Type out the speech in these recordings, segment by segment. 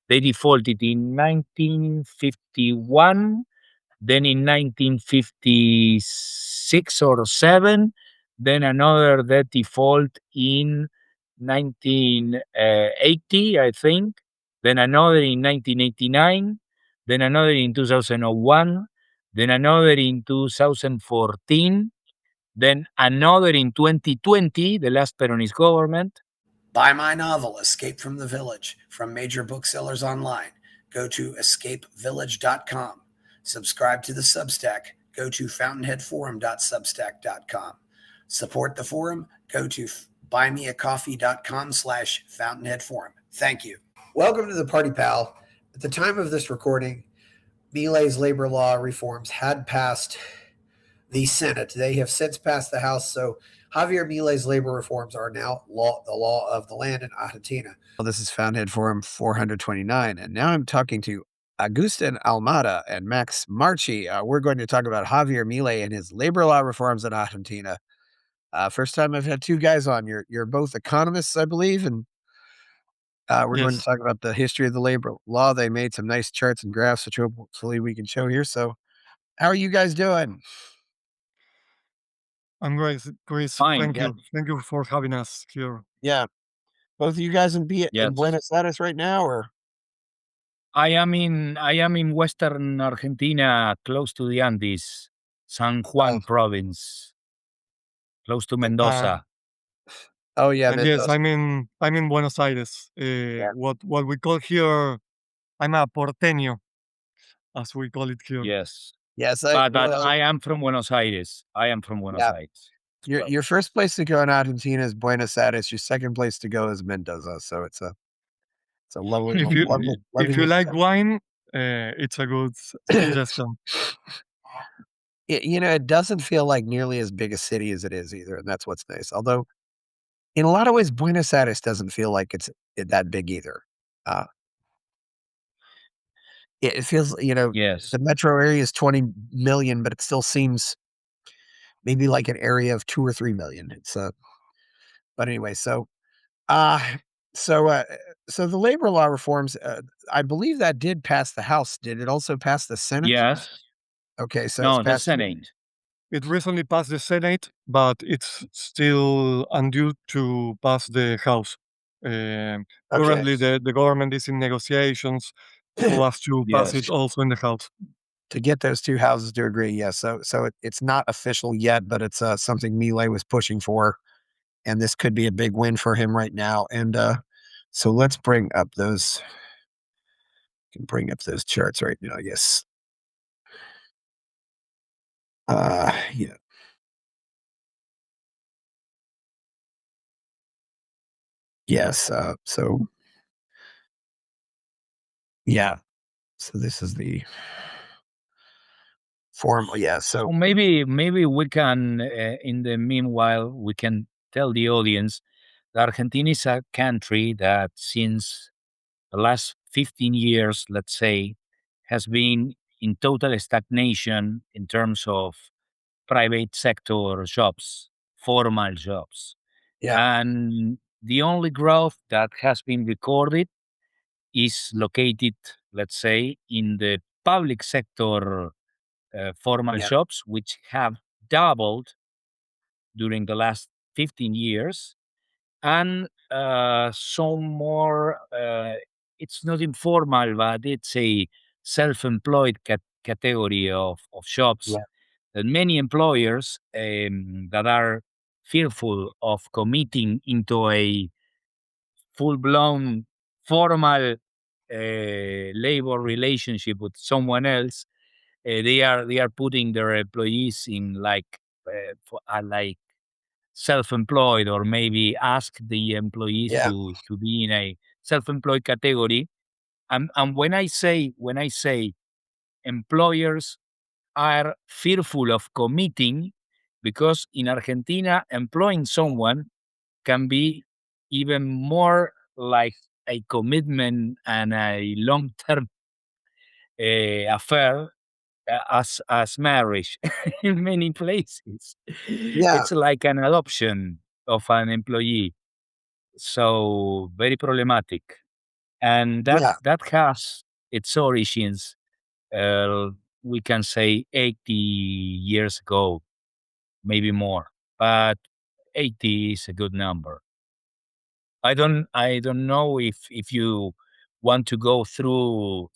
They defaulted in 1951, then in 1956 or 7, then another debt default in 1980, I think, then another in 1989, then another in 2001, then another in 2014, then another in 2020, the last Peronist government. Buy my novel, Escape from the Village, from major booksellers online. Go to escapevillage.com. Subscribe to the Substack. Go to fountainheadforum.substack.com. Support the forum. Go to buymeacoffee.com/fountainheadforum. Thank you. Welcome to the Party Pal. At the time of this recording, Milei's labor law reforms had passed the Senate. They have since passed the House, so Javier Milei's labor reforms are now the law of the land in Argentina. Well, this is Fountainhead Forum 429, and now I'm talking to Agustin Almada and Max Marchi. We're going to talk about Javier Milei and his labor law reforms in Argentina. First time I've had two guys on. You're both economists, I believe, and we're going to talk about the history of the labor law. They made some nice charts and graphs, which hopefully we can show here. So how are you guys doing? I'm great, Chris. Fine, Thank you. Thank you for having us here. Yeah. Both of you guys in Buenos Aires right now, or? I am in western Argentina, close to the Andes, San Juan province, close to Mendoza. Oh yeah, and yes, I'm in Buenos Aires. What we call here, I'm a porteño, as we call it here. Yes. Yes, But I am from Buenos Aires. Aires. Your first place to go in Argentina is Buenos Aires. Your second place to go is Mendoza. So it's a lovely. If you like wine, it's a good suggestion. It doesn't feel like nearly as big a city as it is either, and that's what's nice. Although, in a lot of ways, Buenos Aires doesn't feel like it's that big either. It feels, Yes. the metro area is 20 million, but it still seems maybe like an area of 2 or 3 million. But anyway, so the labor law reforms, I believe that did pass the House. Did it also pass the Senate? Yes. Okay, so No, it's the passed Senate. It recently passed the Senate, but it's still undue to pass the House. Currently, the government is in negotiations so as to pass it also in the House. To get those two houses to agree, yes. So it's not official yet, but it's something Milei was pushing for, and this could be a big win for him right now. And so let's bring up those. Can bring up those charts right now, I guess. Yeah. Yes. So yeah. So this is the form. Yeah. So maybe we can, in the meanwhile, we can tell the audience that Argentina is a country that since the last 15 years, let's say, has been in total stagnation in terms of private sector jobs, formal jobs. yeah. And the only growth that has been recorded is located, let's say, in the public sector formal jobs, which have doubled during the last 15 years. And some more, it's not informal, but it's a self-employed category of jobs that many employers that are fearful of committing into a full-blown formal labor relationship with someone else, they are putting their employees in like self-employed, or maybe ask the employees to be in a self-employed category. And when I say employers are fearful of committing, because in Argentina, employing someone can be even more like a commitment and a long-term affair as marriage in many places. It's like an adoption of an employee. So very problematic. and that has its origins. We can say 80 years ago, maybe more, but 80 is a good number. I don't know if you want to go through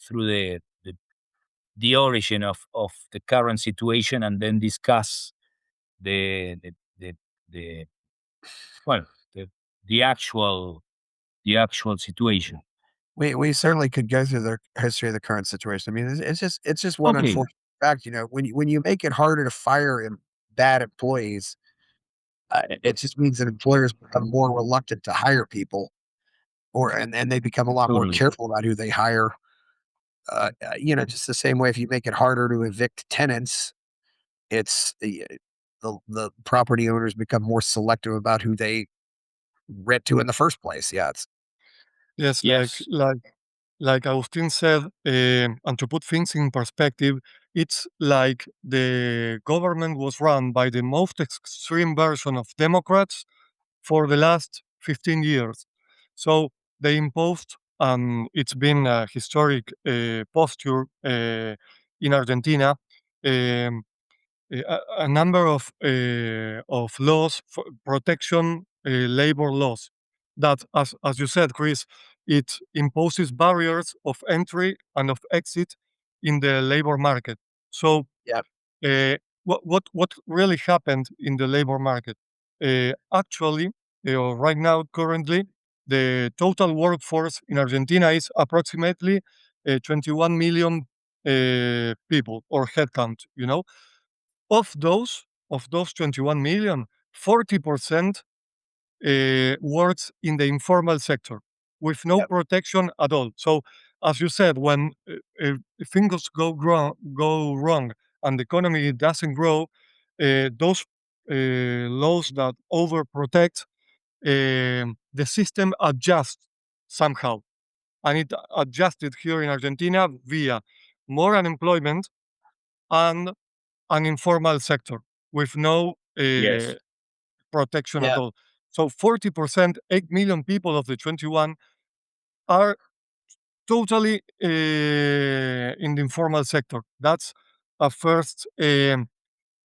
the origin of the current situation and then discuss the the the, the well the, the actual situation. We certainly could go through the history of the current situation. I mean, it's just one Okay, unfortunate fact. When you make it harder to fire bad employees, it just means that employers become more reluctant to hire people, and they become a lot more totally. careful about who they hire. Just the same way if you make it harder to evict tenants, it's the property owners become more selective about who they rent to in the first place. Yeah, it's Yes, Yes, like Agustin said, and to put things in perspective, it's like the government was run by the most extreme version of Democrats for the last 15 years. So they imposed, and it's been a historic posture in Argentina, um, a number of laws for protection, labor laws that, as you said, Chris, it imposes barriers of entry and of exit in the labor market. So yeah, what really happened in the labor market? Actually, right now, currently, the total workforce in Argentina is approximately 21 million people or headcount. Of those 21 million, 40% works in the informal sector with no yeah, protection at all. So, as you said, when if things go wrong and the economy doesn't grow, those laws that overprotect, the system adjusts somehow. And it adjusted here in Argentina via more unemployment and an informal sector with no yes, protection at yeah, all. So 40%, 8 million people of the 21 are totally in the informal sector. That's a first thing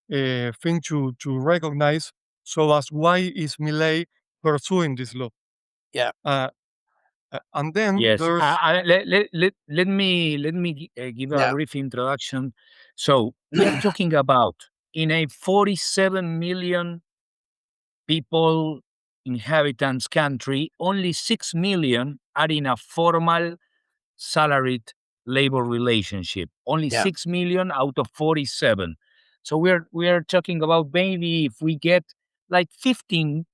to recognize. So as why is Milei pursuing this law? yeah, Uh, and then yes. there's Let me give a yeah, brief introduction. So we are talking about in a 47 million people inhabitants country, only 6 million are in a formal salaried labor relationship. Only yeah, 6 million out of 47. So we are talking about maybe if we get like 15%,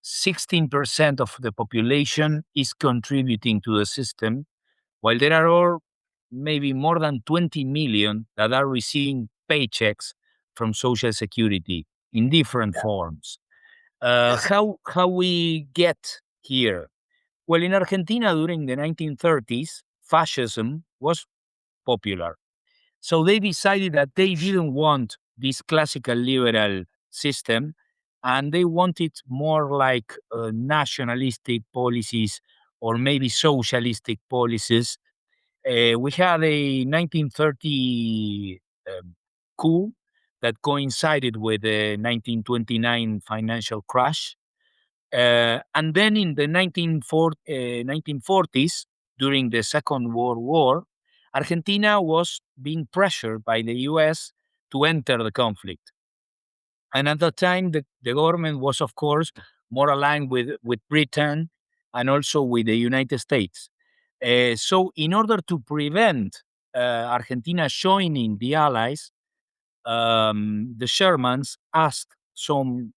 16% of the population is contributing to the system, while there are all maybe more than 20 million that are receiving paychecks from Social Security in different yeah, forms. yeah, How we get here? Well, in Argentina during the 1930s, fascism was popular. So they decided that they didn't want this classical liberal system and they wanted more like nationalistic policies or maybe socialistic policies. We had a 1930 coup that coincided with the 1929 financial crash. And then in the 1940s, during the Second World War, Argentina was being pressured by the US to enter the conflict. And at that time, the government was, of course, more aligned with Britain and also with the United States. So, in order to prevent Argentina joining the Allies, the Shermans asked some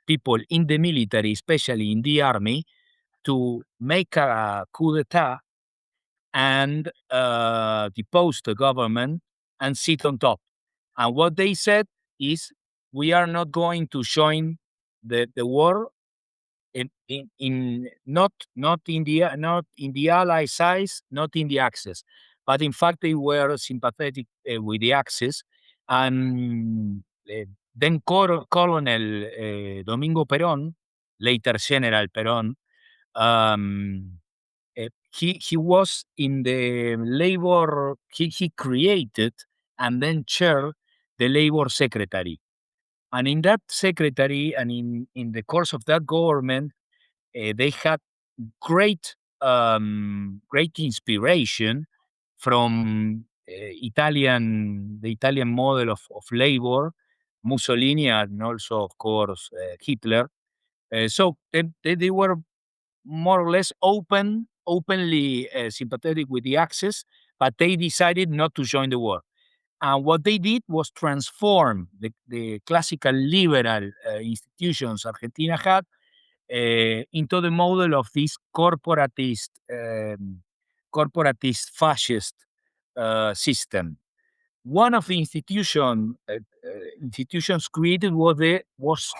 people in the military, especially in the army, to make a coup d'etat and depose the government and sit on top. And what they said is, we are not going to join the war in not in the Allied size, not in the Axis, but in fact they were sympathetic with the Axis, and then Colonel Domingo Perón later General Perón, he was in the labor. He created and then chaired the labor secretary, and in that secretary and in the course of that government, they had great inspiration from the Italian model of labor, Mussolini, and also, of course, Hitler. So they were more or less openly sympathetic with the Axis, but they decided not to join the war. And what they did was transform the classical liberal institutions Argentina had into the model of this corporatist fascist system. One of the institutions created was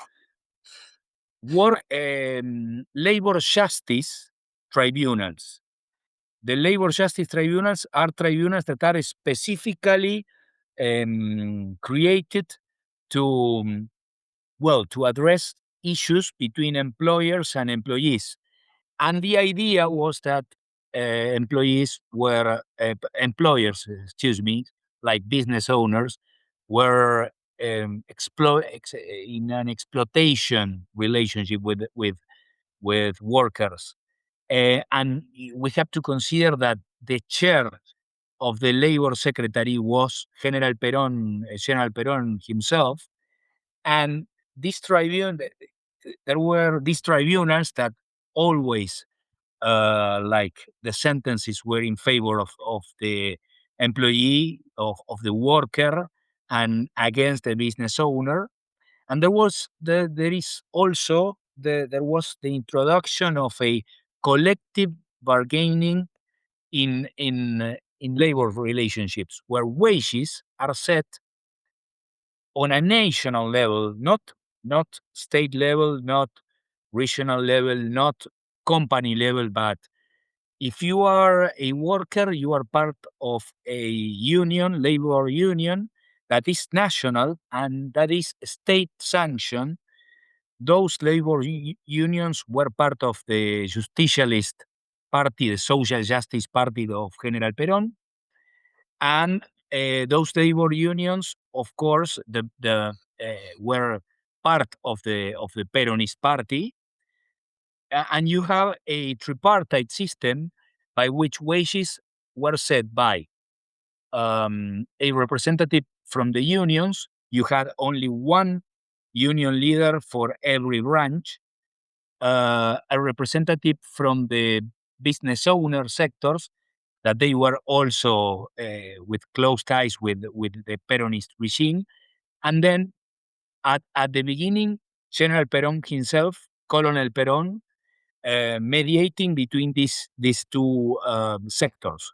labor justice tribunals. The labor justice tribunals are tribunals that are specifically created to to address issues between employers and employees. And the idea was that employers, excuse me, like business owners, were in an exploitation relationship with workers. And we have to consider that the chair of the labor secretary was General Perón himself, and this tribunal, there were these tribunals that always, like the sentences were in favor of the employee, of the worker, and against the business owner. And there was there is also there was the introduction of a collective bargaining in labor relationships, where wages are set on a national level, not state level, not regional level, not company level, but if you are a worker, you are part of a union, labor union, that is national and that is state sanctioned. Those labor unions were part of the Justicialist Party, the Social Justice Party of General Perón, and those labor unions, of course, were part of the Peronist Party, and you have a tripartite system by which wages were set by a representative from the unions. You had only one union leader for every branch, a representative from the business owner sectors, that they were also with close ties with the Peronist regime. And then at the beginning, General Perón himself, Colonel Perón, mediating between these two sectors.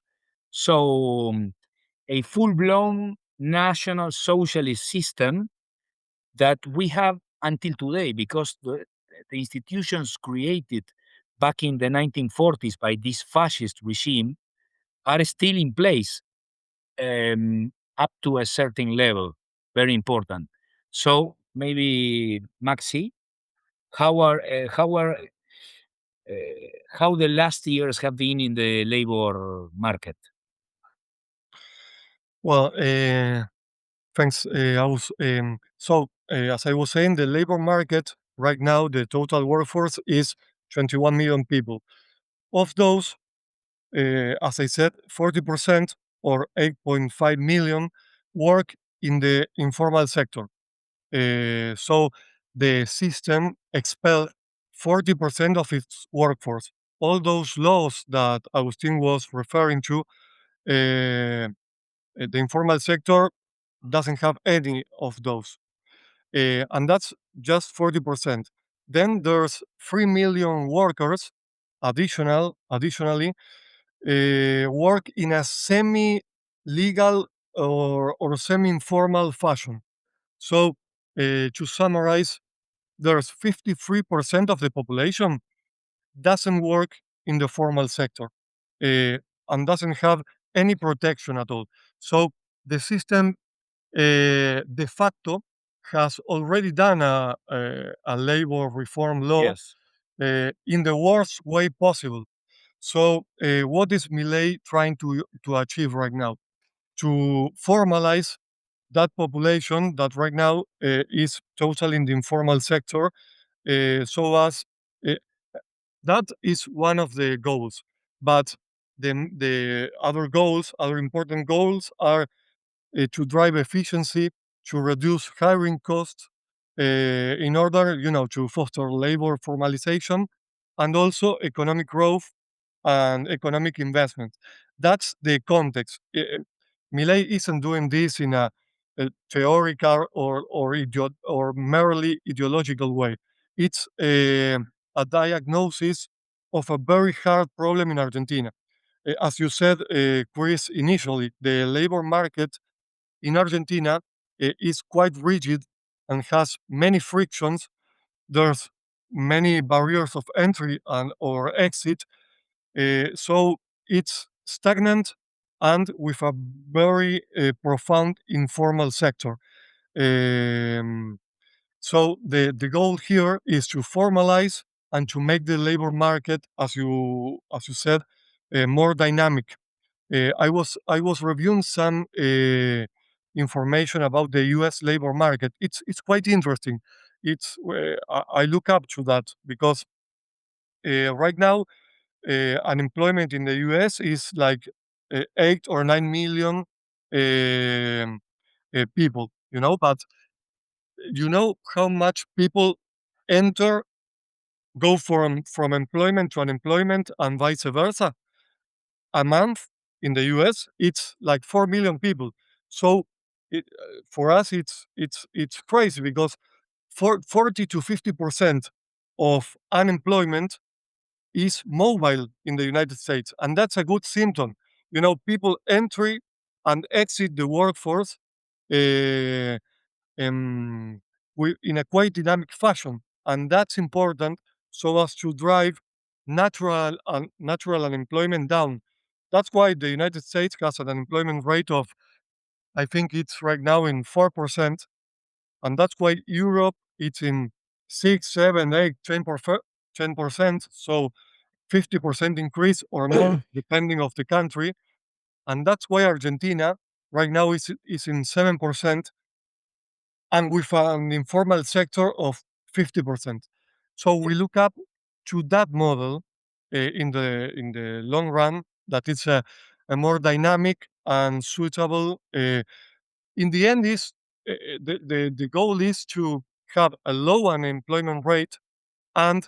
So a full-blown national socialist system that we have until today, because the institutions created back in the 1940s by this fascist regime are still in place up to a certain level. Very important. So maybe Maxi, how are how the last years have been in the labor market? Well, thanks, Aus. As I was saying, the labor market right now, the total workforce is 21 million people. Of those, as I said, 40% or 8.5 million work in the informal sector. So the system expelled 40% of its workforce. All those laws that Agustin was referring to, the informal sector doesn't have any of those. And that's just 40%. Then there's 3 million workers additionally work in a semi-legal or semi-informal fashion. So to summarize, there's 53% of the population doesn't work in the formal sector and doesn't have any protection at all. So the system de facto has already done a labor reform law Yes. in the worst way possible. So, what is Milei trying to achieve right now? To formalize that population that right now is totally in the informal sector, so as uh, that is one of the goals. But the other goals, other important goals, are to drive efficiency, to reduce hiring costs, in order, to foster labor formalization, and also economic growth and economic investment. That's the context. Milei isn't doing this in a theoretical or merely ideological way. It's a diagnosis of a very hard problem in Argentina. As you said, Chris, initially, the labor market in Argentina is quite rigid and has many frictions. There's many barriers of entry and or exit, so it's stagnant and with a very profound informal sector. Um, so the goal here is to formalize and to make the labor market, as you said, more dynamic. I was reviewing some information about the U.S. labor market. It's quite interesting. I look up to that because right now unemployment in the U.S. is like 8 or 9 million people. But you know how much people enter go from employment to unemployment and vice versa. A month in the U.S. it's like 4 million people. So for us it's crazy because 40 to 50% of unemployment is mobile in the United States, and that's a good symptom. People enter and exit the workforce uh, um, in a quite dynamic fashion, and that's important so as to drive natural unemployment down. That's why the United States has an unemployment rate of, I think it's right now in 4%, and that's why Europe it's in 6, 7, 8, 10%. So 50% increase or more, depending of the country. And that's why Argentina right now is in 7% and with an informal sector of 50%. So we look up to that model in the long run, that it's a more dynamic and suitable. In the end, is the goal is to have a low unemployment rate and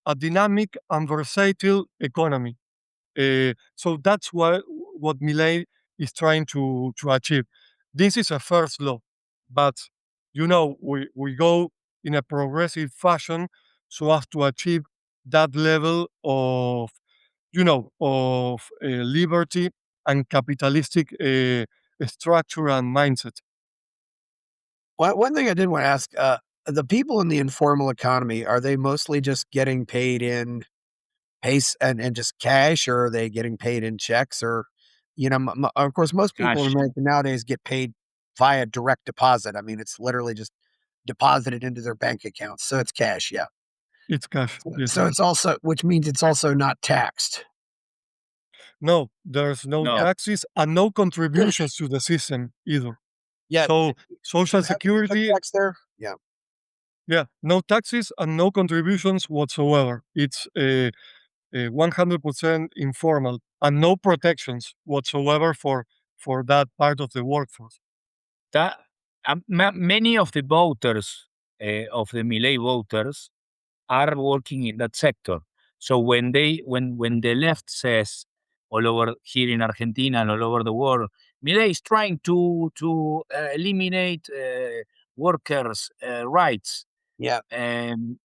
a dynamic and versatile economy. So that's what Milei is trying to achieve. This is a first law, but we go in a progressive fashion so as to achieve that level of liberty and capitalistic structure and mindset. Well, one thing I did want to ask, the people in the informal economy, are they mostly just getting paid in pace and just cash, or are they getting paid in checks? Or, of course, most people in Cash. America nowadays get paid via direct deposit. I mean, it's literally just deposited into their bank accounts. So it's cash. Yeah. It's cash. Yes. So it's also, which means it's also not taxed. No, there's no No. taxes and no contributions to the system either. Yeah. So Social Have income Security, tax there? Yeah. yeah, no taxes and no contributions whatsoever. It's 100% informal and no protections whatsoever for that part of the workforce. That many of the voters of the Milei voters are working in that sector. So when the left says all over here in Argentina and all over the world, Milei is trying to eliminate workers' rights. Yeah. In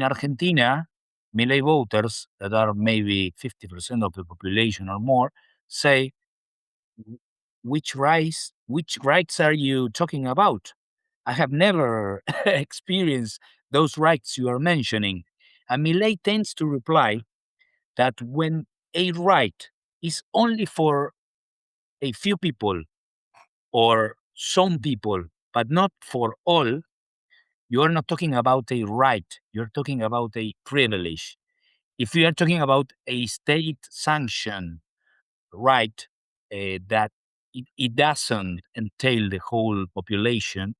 Argentina, Milei voters that are maybe 50% of the population or more say, which rights are you talking about? I have never experienced those rights you are mentioning. And Millet tends to reply that when a right is only for a few people or some people, but not for all, you are not talking about a right, you're talking about a privilege. If you are talking about a state sanction right, that it doesn't entail the whole population,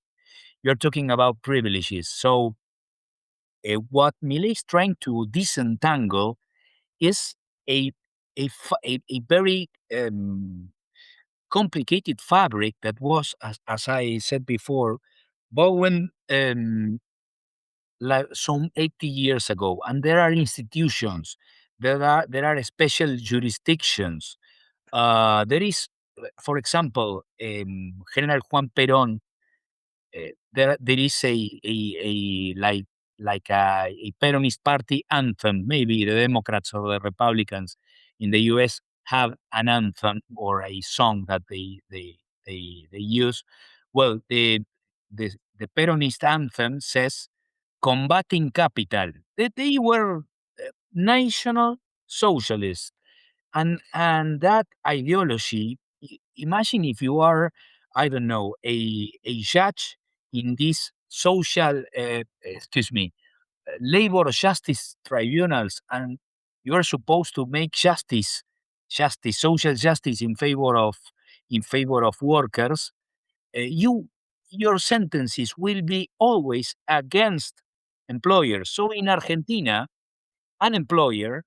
you're talking about privileges. So what Millet is trying to disentangle is a a very complicated fabric that was, as I said before, woven like some 80 years ago, and there are institutions, there are special jurisdictions. There is, for example, General Juan Perón. There is a like a Peronist party anthem. Maybe the Democrats or the Republicans in the U.S. have an anthem or a song that they use. Well, the Peronist anthem says combating capital. They were national socialists, and that ideology. Imagine if you are, I don't know, a judge in this social, excuse me, labor justice tribunals, and you are supposed to make justice, social justice in favor of workers. Your sentences will be always against employers. So in Argentina, an employer,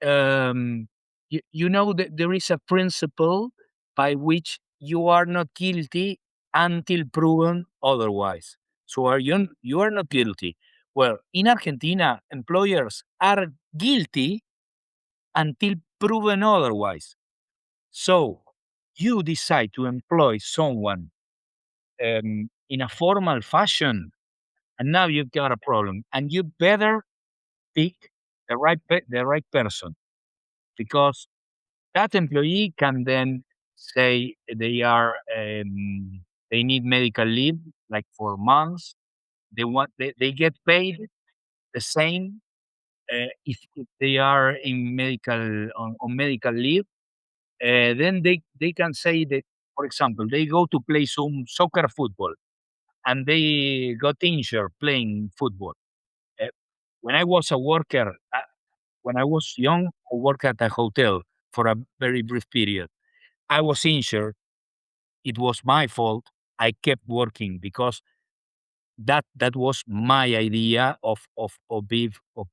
you know that there is a principle by which you are not guilty until proven otherwise. So you are not guilty. Well, in Argentina, employers are guilty until proven otherwise. So you decide to employ someone in a formal fashion, and now you've got a problem, and you better pick the right person, because that employee can then say they need medical leave, like for months. They get paid the same if they are in on medical leave. Then they can say that, for example, they go to play some soccer football and they got injured playing football. Uh, when I was a worker, when I was young, I worked at a hotel for a very brief period. I was injured. It was my fault. I kept working because that was my idea of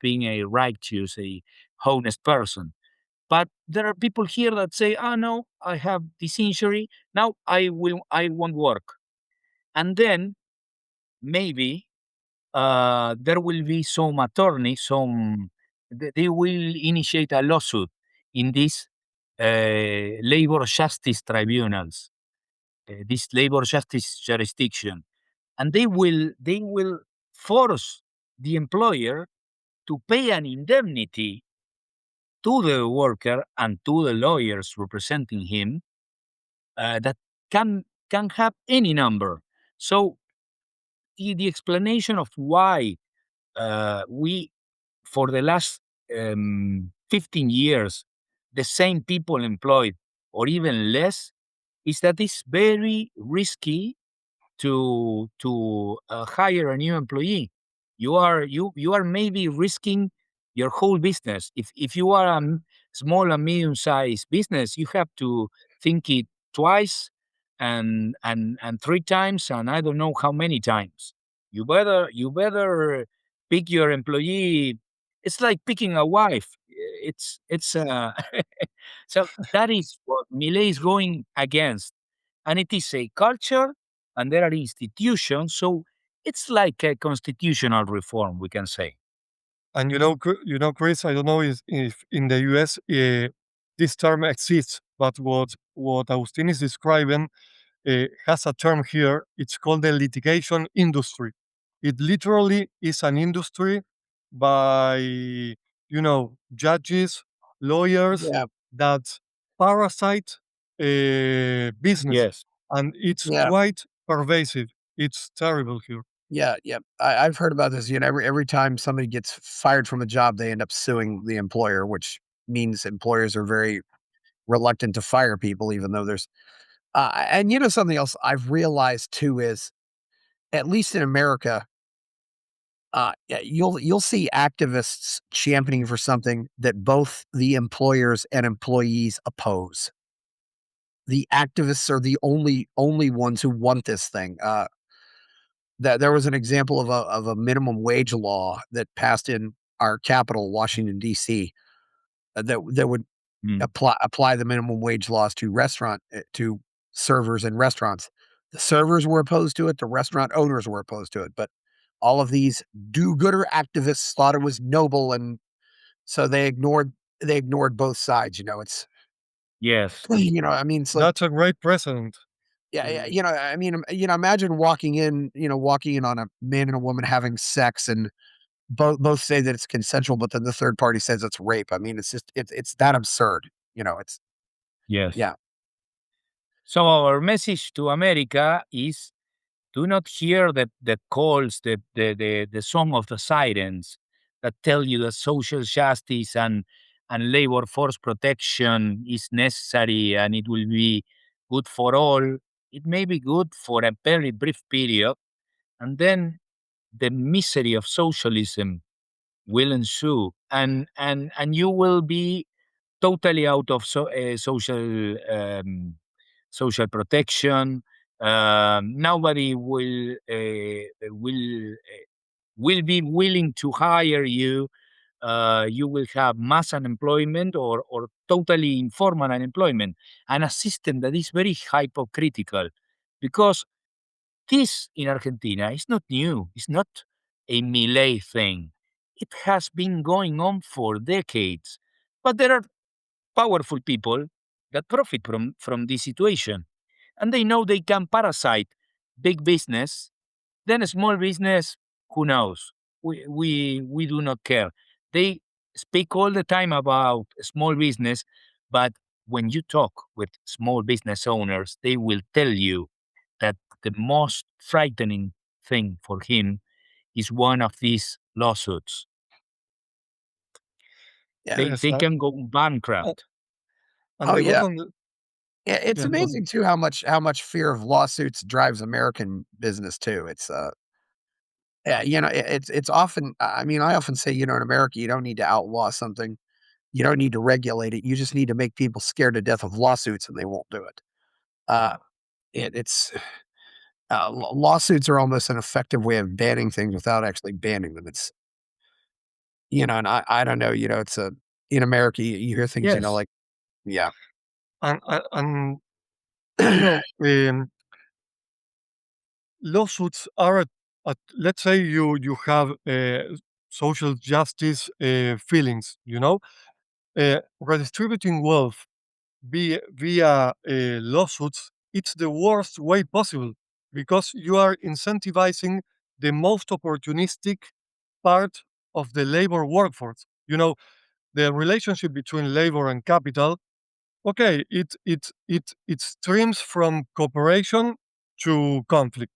being a righteous, a honest person. But there are people here that say, "Oh no, I have this injury. Now I won't work." And then maybe there will be some attorney, they will initiate a lawsuit in these labor justice tribunals, this labor justice jurisdiction, and they will force the employer to pay an indemnity to the worker and to the lawyers representing him, that can have any number. So the explanation of why we for the last 15 years the same people employed or even less is that it's very risky to hire a new employee. You are maybe risking your whole business. If you are a small and medium sized business, you have to think it twice and three times, and I don't know how many times. You better pick your employee. It's like picking a wife. It's so that is what Millet is going against, and it is a culture and there are institutions. So it's like a constitutional reform, we can say. And Chris, I don't know if in the US this term exists, but what Agustin is describing has a term here. It's called the litigation industry. It literally is an industry by judges, lawyers Yeah, that parasite business, Yes. and it's yeah, quite pervasive. It's terrible here. yeah, yeah. I've heard about this. Every time somebody gets fired from a job, they end up suing the employer, which means employers are very reluctant to fire people, even though there's and something else I've realized too is, at least in America, Yeah, you'll see activists championing for something that both the employers and employees oppose. The activists are the only ones who want this thing. That there was an example of a minimum wage law that passed in our capital, Washington D.C. That would Mm. apply the minimum wage laws to servers in restaurants. The servers were opposed to it. The restaurant owners were opposed to it. But all of these do-gooder activists thought it was noble, and so they ignored both sides. It's Yes. I mean, it's like That's a great precedent. yeah, I mean, imagine walking in on a man and a woman having sex, and both say that it's consensual, but then the third party says it's rape. I mean, it's that absurd. It's Yes. yeah. So our message to America is, do not hear the calls, the song of the sirens that tell you that social justice and labor force protection is necessary and it will be good for all. It may be good for a very brief period, and then the misery of socialism will ensue, and you will be totally out of social protection. Nobody will be willing to hire you. You will have mass unemployment or totally informal unemployment, and a system that is very hypocritical, because this in Argentina is not new. It's not a Milei thing. It has been going on for decades. But there are powerful people that profit from this situation. And they know they can parasite big business. Then small business, who knows? We do not care. They speak all the time about small business, but when you talk with small business owners, they will tell you that the most frightening thing for him is one of these lawsuits. Yeah. They Yes, they can go uh, bankrupt. and Oh, the yeah. bottom, Yeah, it's yeah, go amazing too how much fear of lawsuits drives American business too. Yeah, it's often I mean, I often say, in America, you don't need to outlaw something. You don't need to regulate it. You just need to make people scared to death of lawsuits, and they won't do it. Uh, it's lawsuits are almost an effective way of banning things without actually banning them. And I don't know, in America, you hear things, Yes. like, yeah. and you know, lawsuits are let's say you have social justice feelings, redistributing wealth via lawsuits. It's the worst way possible because you are incentivizing the most opportunistic part of the labor workforce. The relationship between labor and capital. Okay, it streams from cooperation to conflict,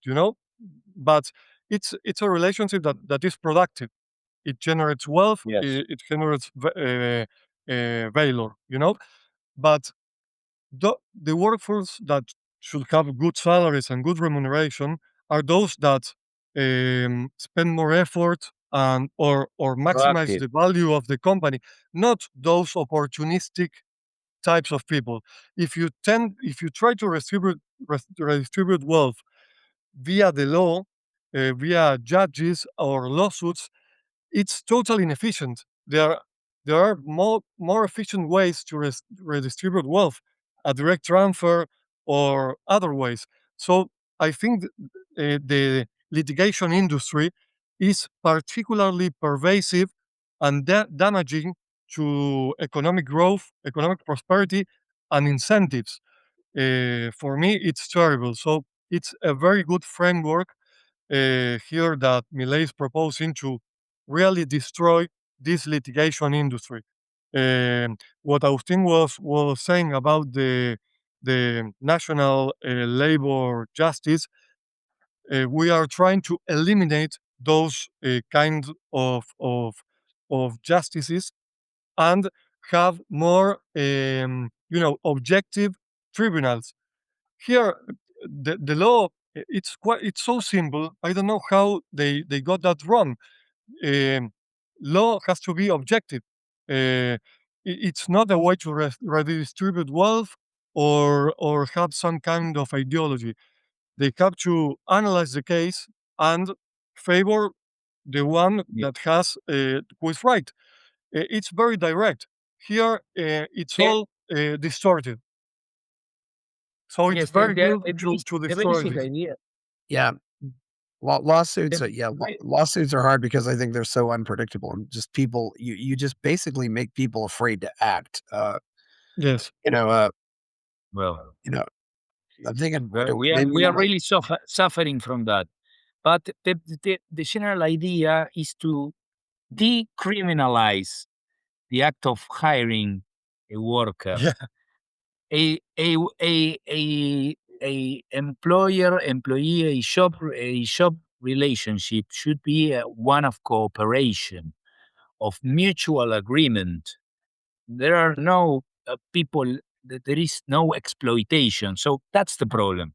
but it's a relationship that is productive. It generates wealth, Yes. it generates valor, but the workforce that should have good salaries and good remuneration are those that spend more effort and or maximize Proactive. the value of the company, not those opportunistic types of people. If you try to redistribute wealth via the law, via judges or lawsuits, it's totally inefficient. There are more efficient ways to redistribute wealth, a direct transfer or other ways. So I think the litigation industry is particularly pervasive and damaging to economic growth, economic prosperity, and incentives. For me, it's terrible. So it's a very good framework here that Milei is proposing to really destroy this litigation industry. What Agustin was saying about the national labor justice, we are trying to eliminate those kind of justices and have more objective tribunals. Here the law, it's so simple. I don't know how they got that wrong. law has to be objective. It's not a way to redistribute wealth or have some kind of ideology. They have to analyze the case and favor the one that has who is right. It's very direct. Here, it's all distorted. So it's Yes, very good the to the destroy basic this. idea. Yeah. Lawsuits, The, lawsuits are hard because I think they're so unpredictable and just people. You just basically make people afraid to act. Yes. You know, well, I'm thinking we maybe are really suffering from that. But the general idea is to decriminalize the act of hiring a worker. Yeah. A employer employee a job relationship should be one of cooperation, of mutual agreement. There are no there is no exploitation. So that's the problem.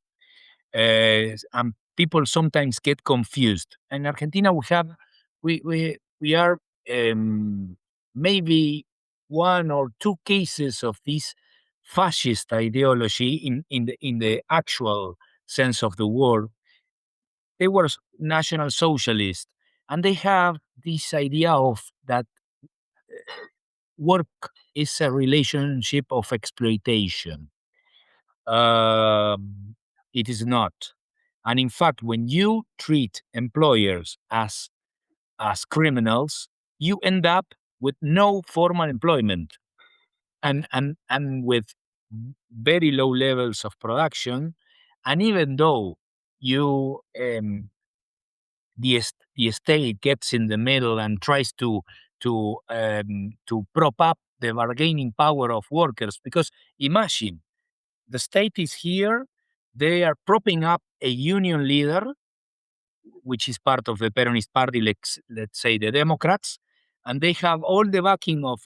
And people sometimes get confused. In Argentina, we are maybe one or two cases of this fascist ideology in the actual sense of the word. They were national socialists, and they have this idea of that work is a relationship of exploitation. Um, it is not. And in fact, when you treat employers as criminals, you end up with no formal employment and with very low levels of production. And even though you the state gets in the middle and tries to prop up the bargaining power of workers, because imagine the state is here, they are propping up a union leader, which is part of the Peronist party, let's say the Democrats, and they have all the backing of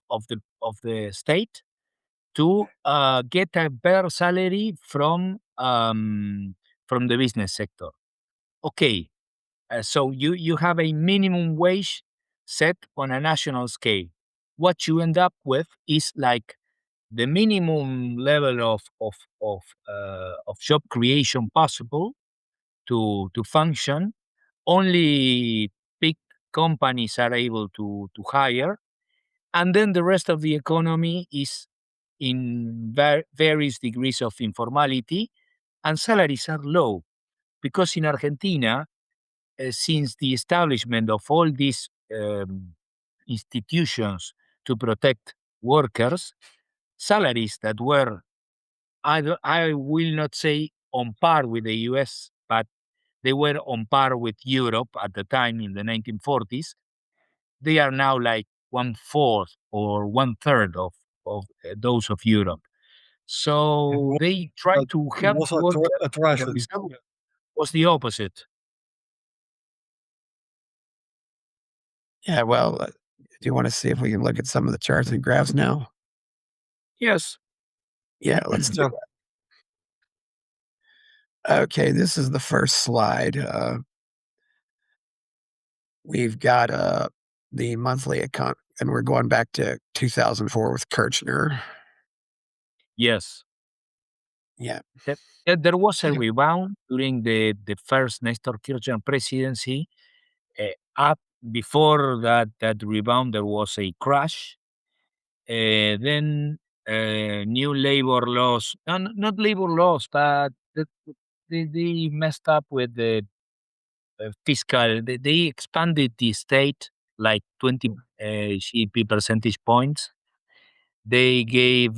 the state to get a better salary from the business sector. Okay, so you have a minimum wage set on a national scale. What you end up with is like the minimum level of job creation possible to function. Only big companies are able to hire, and then the rest of the economy is in various degrees of informality, and salaries are low because in Argentina, since the establishment of all these institutions to protect workers, salaries that were I will not say on par with the US, but they were on par with Europe at the time in the 1940s. They are now like one fourth or one third of those of Europe. It So was, they try to it help was workers. a The tragedy. result was the opposite. yeah. Well, do you want to see if we can look at some of the charts and graphs now? Yes. Yeah, let's do Yeah. that. Okay, this is the first slide. We've got the monthly account, and we're going back to 2004 with Kirchner. Yes. Yeah. There was a rebound during the first Nestor Kirchner presidency. Up before that rebound, there was a crash. Then new labor laws, not labor laws, but they messed up with the fiscal. They expanded the state like 20 GDP percentage points. They gave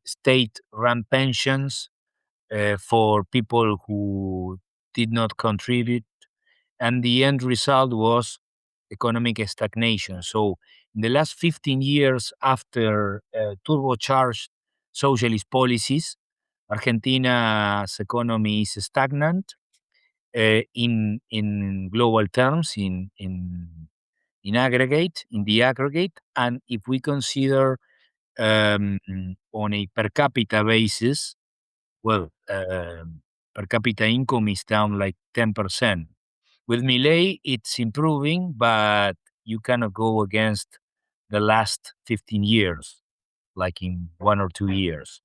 state-run pensions for people who did not contribute, and the end result was economic stagnation. So, in the last 15 years after turbocharged socialist policies, Argentina's economy is stagnant in global terms, in aggregate, in the aggregate, and if we consider um, on a per capita basis, well, per capita income is down like 10%. With Milei, it's improving, but you cannot go against the last 15 years, like in 1 or 2 years.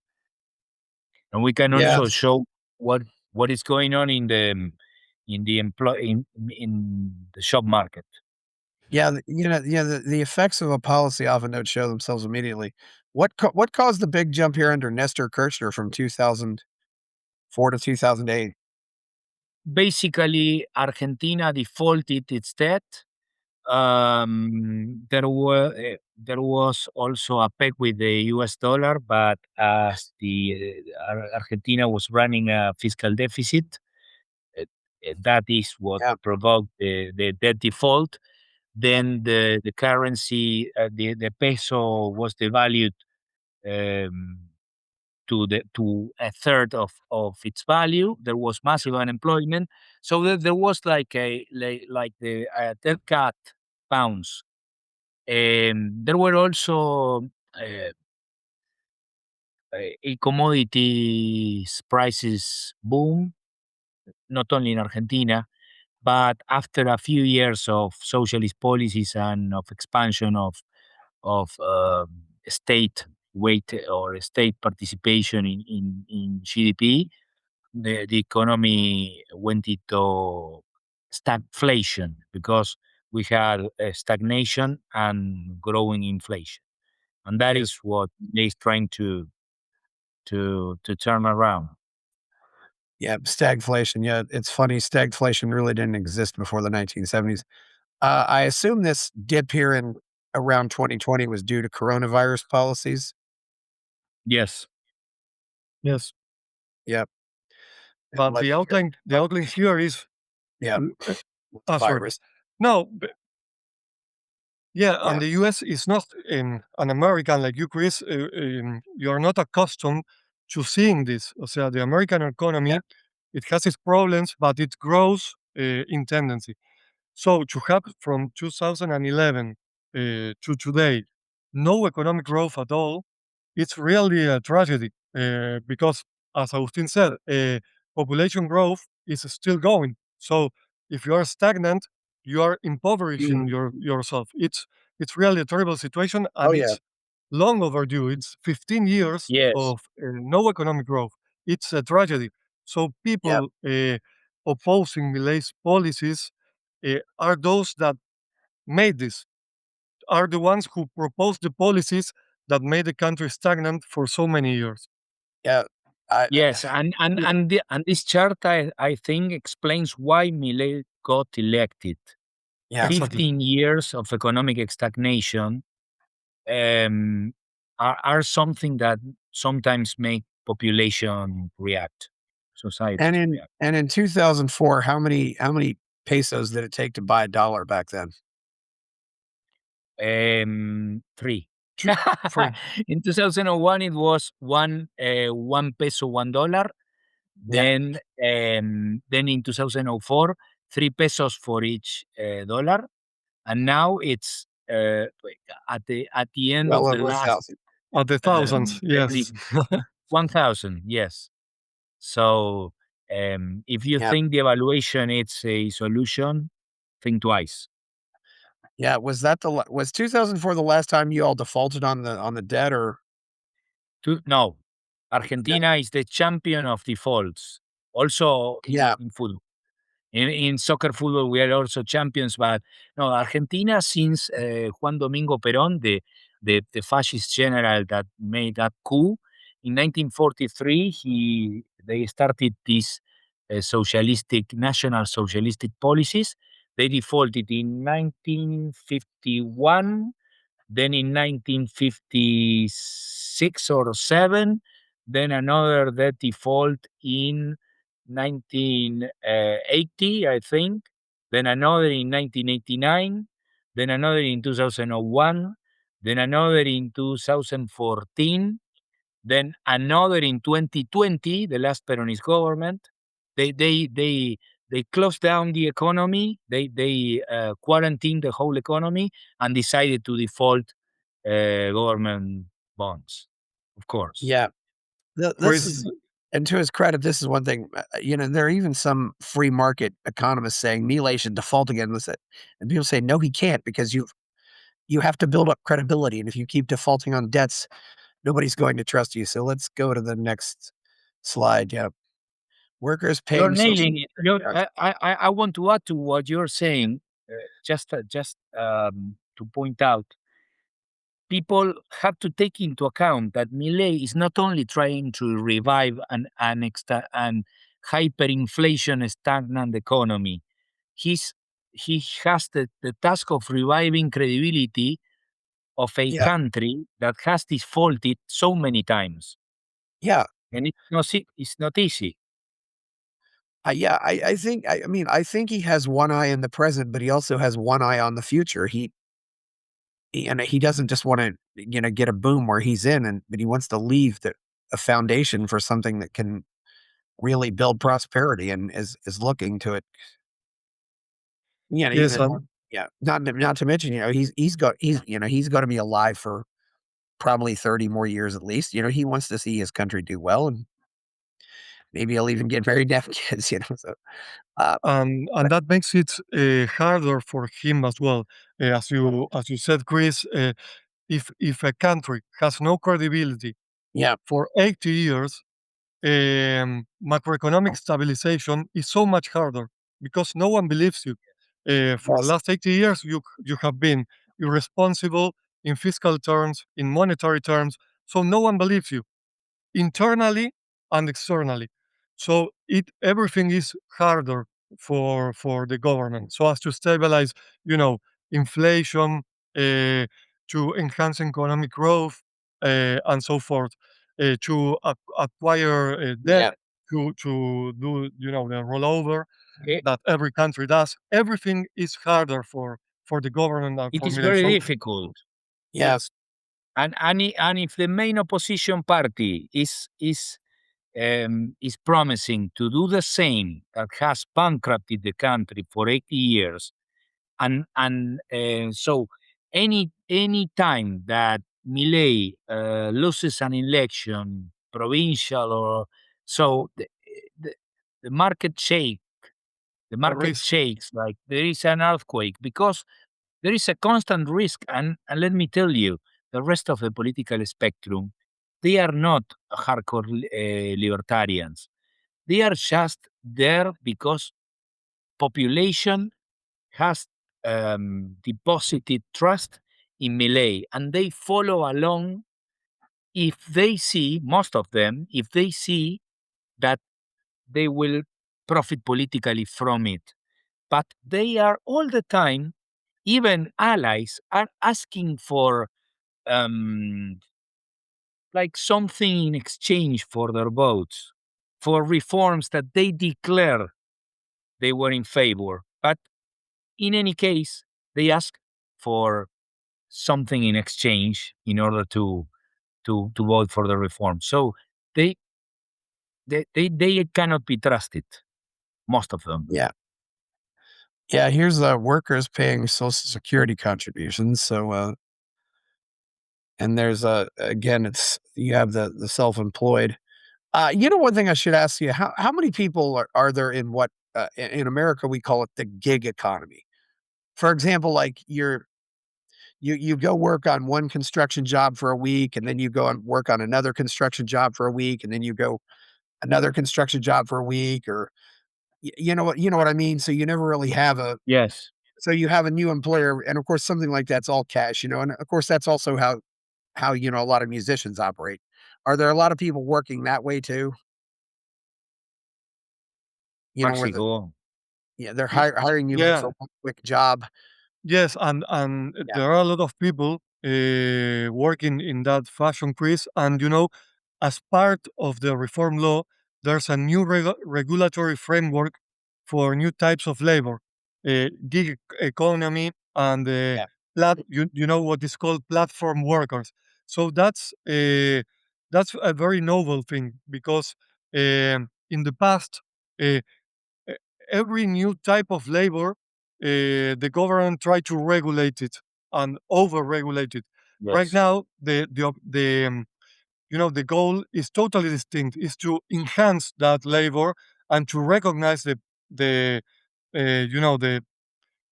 And we can also Yes. show what is going on in the in the shop market. Yeah, the effects of a policy often don't show themselves immediately. What caused the big jump here under Nestor Kirchner from 2004 to 2008? Basically, Argentina defaulted its debt. There was also a peg with the U.S. dollar, but as the Argentina was running a fiscal deficit, uh, that is what Yeah, provoked the debt default. Then the currency, the peso was devalued um, to a third of its value. There was massive unemployment, so there was like the 10 cat pounds. There were also commodities prices boom, not only in Argentina, but after a few years of socialist policies and of expansion of state weight or state participation in GDP, the economy went into stagflation because we had a stagnation and growing inflation, and that yeah, is what is trying to turn around. yeah, stagflation. Yeah, it's funny. Stagflation really didn't exist before the 1970s. I assume this dip here in around 2020 was due to coronavirus policies. Yes. Yes. Yep. But Like, the outline here is yeah, sorry. virus. No, yeah, Yeah, and the US is not an American like you, Chris. You're not accustomed to seeing this. O sea, the American economy, it has its problems, but it grows in tendency. So to have from 2011 to today, no economic growth at all, it's really a tragedy because, as Agustin said, population growth is still going. So if you are stagnant, you are impoverishing mhm. yourself. It's really a terrible situation, Oh and yeah, it's long overdue. It's 15 years Yes. of no economic growth. It's a tragedy. So yeah, people opposing Milei's policies are those that made this, are the ones who proposed the policies that made the country stagnant for so many years. yeah. Yes, and this chart I think explains why Milei got elected. Yeah, Exactly. 15 years of economic stagnation um, are something that sometimes make population react, societies react. and in 2004, how many pesos did it take to buy a dollar back then? 3. Two, three. In 2001, it was 1 peso, $1. Yeah, Then in 2004, 3 pesos for each dollar, and now it's at the end well of the over a last thousand. At the thousands, every yes. 1,000. Yes. So if you Yeah, think the evaluation it's a solution, think twice. yeah. Was 2004 the last time you all defaulted on the debt or? No, Argentina is the champion of defaults. Also Yeah, in football. In soccer football, we are also champions, but no, Argentina since Juan Domingo Perón, the fascist general that made that coup in 1943, they started these socialistic, national socialistic policies. They defaulted in 1951, then in 1956 or 7, then another debt default in 1980, I think, then another in 1989, then another in 2001, then another in 2014, then another in 2020, the last Peronist government. They they they they closed down the economy. They quarantined the whole economy and decided to default government bonds. Of course. yeah. This Chris, is And to his credit, this is one thing, there are even some free market economists saying Milei should default again with it. And people say, no, he can't, because you have to build up credibility. And if you keep defaulting on debts, nobody's going to trust you. So let's go to the next slide. Yeah. Workers You're paying social nailing it. I want to add to what you're saying, just to point out, people have to take into account that Milei is not only trying to revive an hyperinflation stagnant economy. He has the task of reviving credibility of a Yeah. country that has defaulted so many times, Yeah. and it's not easy. Yeah. I think he has one eye in the present, but he also has one eye on the future. And he doesn't just want to, get a boom where he's in, but he wants to leave a foundation for something that can really build prosperity, and is looking to it. Yes, Even yeah, not to mention, he's going to be alive for probably 30 more years at least. He wants to see his country do well, and maybe he'll even get married and have kids. So uh, and but that makes it harder for him as well. As you said, Chris, if a country has no credibility yeah, for 80 years, macroeconomic stabilization is so much harder because no one believes you. For the yes, last 80 years, you have been irresponsible in fiscal terms, in monetary terms, so no one believes you internally and externally. So everything is harder for the government, so as to stabilize, you know, inflation, to enhance economic growth, and so forth, to acquire debt, yeah, to do, the rollover Eh, that every country does. Everything is harder for the government and It for is Milei. very So difficult. yes, And if the main opposition party is promising to do the same that has bankrupted the country for 80 years, and so any time that Milei loses an election, provincial or so, the, the market shake, the the market risk. shakes like there is an earthquake, because there is a constant risk. And let me tell you, the rest of the political spectrum, they are not hardcore libertarians. They are just there because population has deposited trust in Milei, and they follow along if they see, most of them, if they see that they will profit politically from it. But they are all the time, even allies are asking for um, like something in exchange for their votes, for reforms that they declare they were in favor. But in any case, they ask for something in exchange in order to vote for the reform. So they they cannot be trusted, most of them. yeah, yeah. Here's the workers paying Social Security contributions. So, and there's again, it's you have the self-employed. One thing I should ask you: how many people are there in what in America we call it the gig economy? For example, like you go work on one construction job for a week, and then you go and work on another construction job for a week, and then you go another construction job for a week, or you know what I mean. So you never really have a Yes. so you have a new employer, and of course something like that's all cash, and of course that's also how a lot of musicians operate. Are there a lot of people working that way too? Where Maxi, go on. they're hiring you like Yeah. for one quick job. Yes, and Yeah, there are a lot of people working in that fashion, Chris. And as part of the reform law, there's a new regulatory framework for new types of labor, gig economy, and yeah, you know what is called platform workers. So that's a very novel thing because in the past. Uh, e- every new type of labor, the government tried to regulate it and over-regulate it. Right Yes. now, the the goal is totally distinct, is to enhance that labor and to recognize the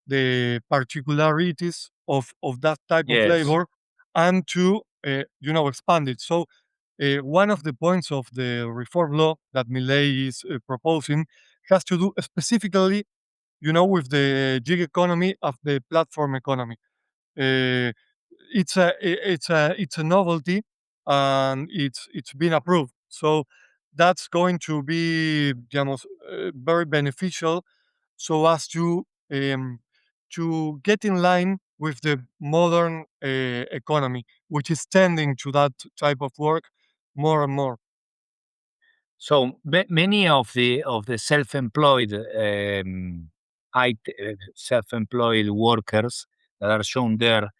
the particularities of that type of Yes. labor, and to expand it. So one of the points of the reform law that Milei is proposing has to do specifically, with the gig economy of the platform economy. Uh, it's a novelty, and it's been approved. So that's going to be, very beneficial, so as to get in line with the modern economy, which is tending to that type of work more and more. So many of the self-employed self-employed workers that are shown there,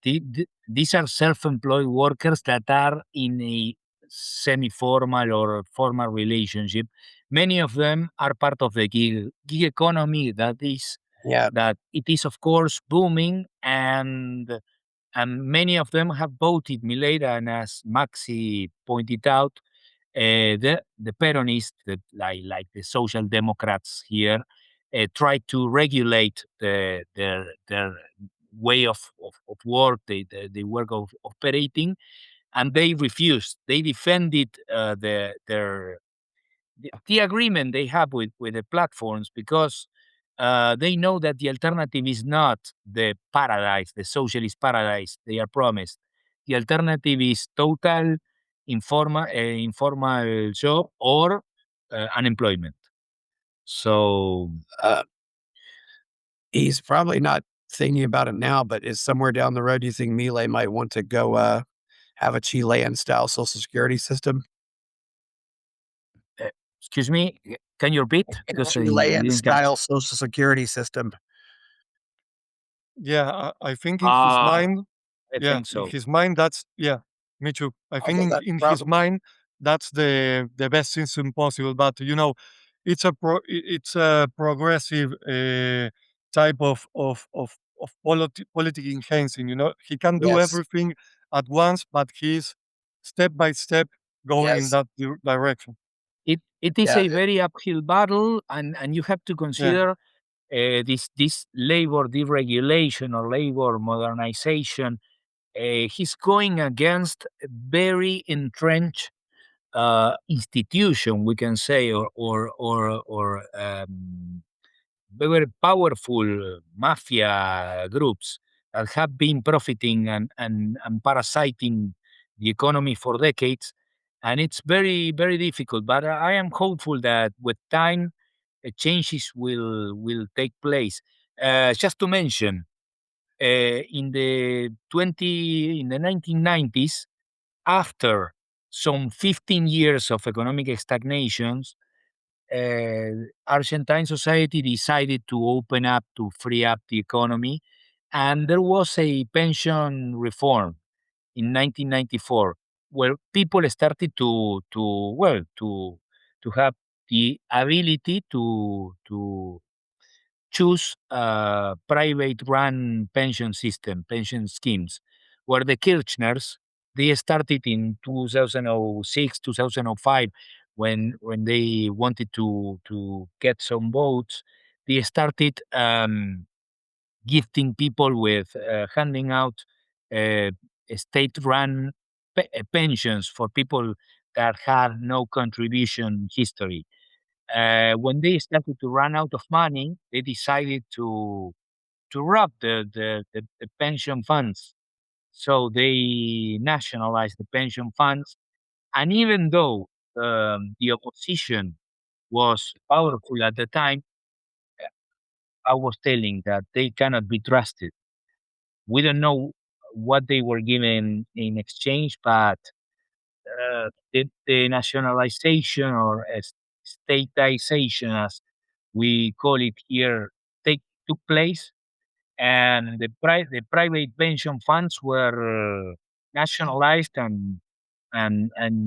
these are self-employed workers that are in a semi-formal or formal relationship. Many of them are part of the gig economy Yeah. that it is of course booming, and many of them have voted Milei, and as Maxi pointed out, the Peronists, like the Social Democrats here, try to regulate their way of work, the work of operating, and they refused. They defended the agreement they have with the platforms, because they know that the alternative is not the paradise, the socialist paradise they are promised. The alternative is total informal job or unemployment. So Uh, he's probably not thinking about it now, but is somewhere down the road, do you think Milei might want to go have a Chilean style social security system? uh, excuse me, can you repeat? A Because I Chilean didn't catch. style social security system. Yeah, I think in his Ah, mind, I yeah, think in so. his mind, that's, yeah, me too. I I think think that's in his probably, mind, that's the best system possible. But it's a progressive type of politic enhancing. He can do yes, everything at once, but he's step by step going in yes, that direction. It is yeah, a very uphill battle, and you have to Yeah. consider this labor deregulation or labor modernization. He's going against a very entrenched institution, we can say, or very powerful mafia groups that have been profiting and parasiting the economy for decades. And it's very, very difficult. But I am hopeful that with time, changes will take place. Just to mention, in the 1990s, after some 15 years of economic stagnations, Argentine society decided to open up, to free up the economy, and there was a pension reform in 1994, where people started to have the ability to choose private run pension system, pension schemes, where the Kirchners, they started in 2006, 2005, when they wanted to get some votes. They started gifting people with handing out uh, state-run pensions for people that had no contribution history. When they started to run out of money, they decided to rob the pension funds. So they nationalized the pension funds. And even though the opposition was powerful at the time, I was telling that they cannot be trusted. We don't know what they were given in exchange, but the nationalization or statization, as we call it here, took place, and the private pension funds were nationalized and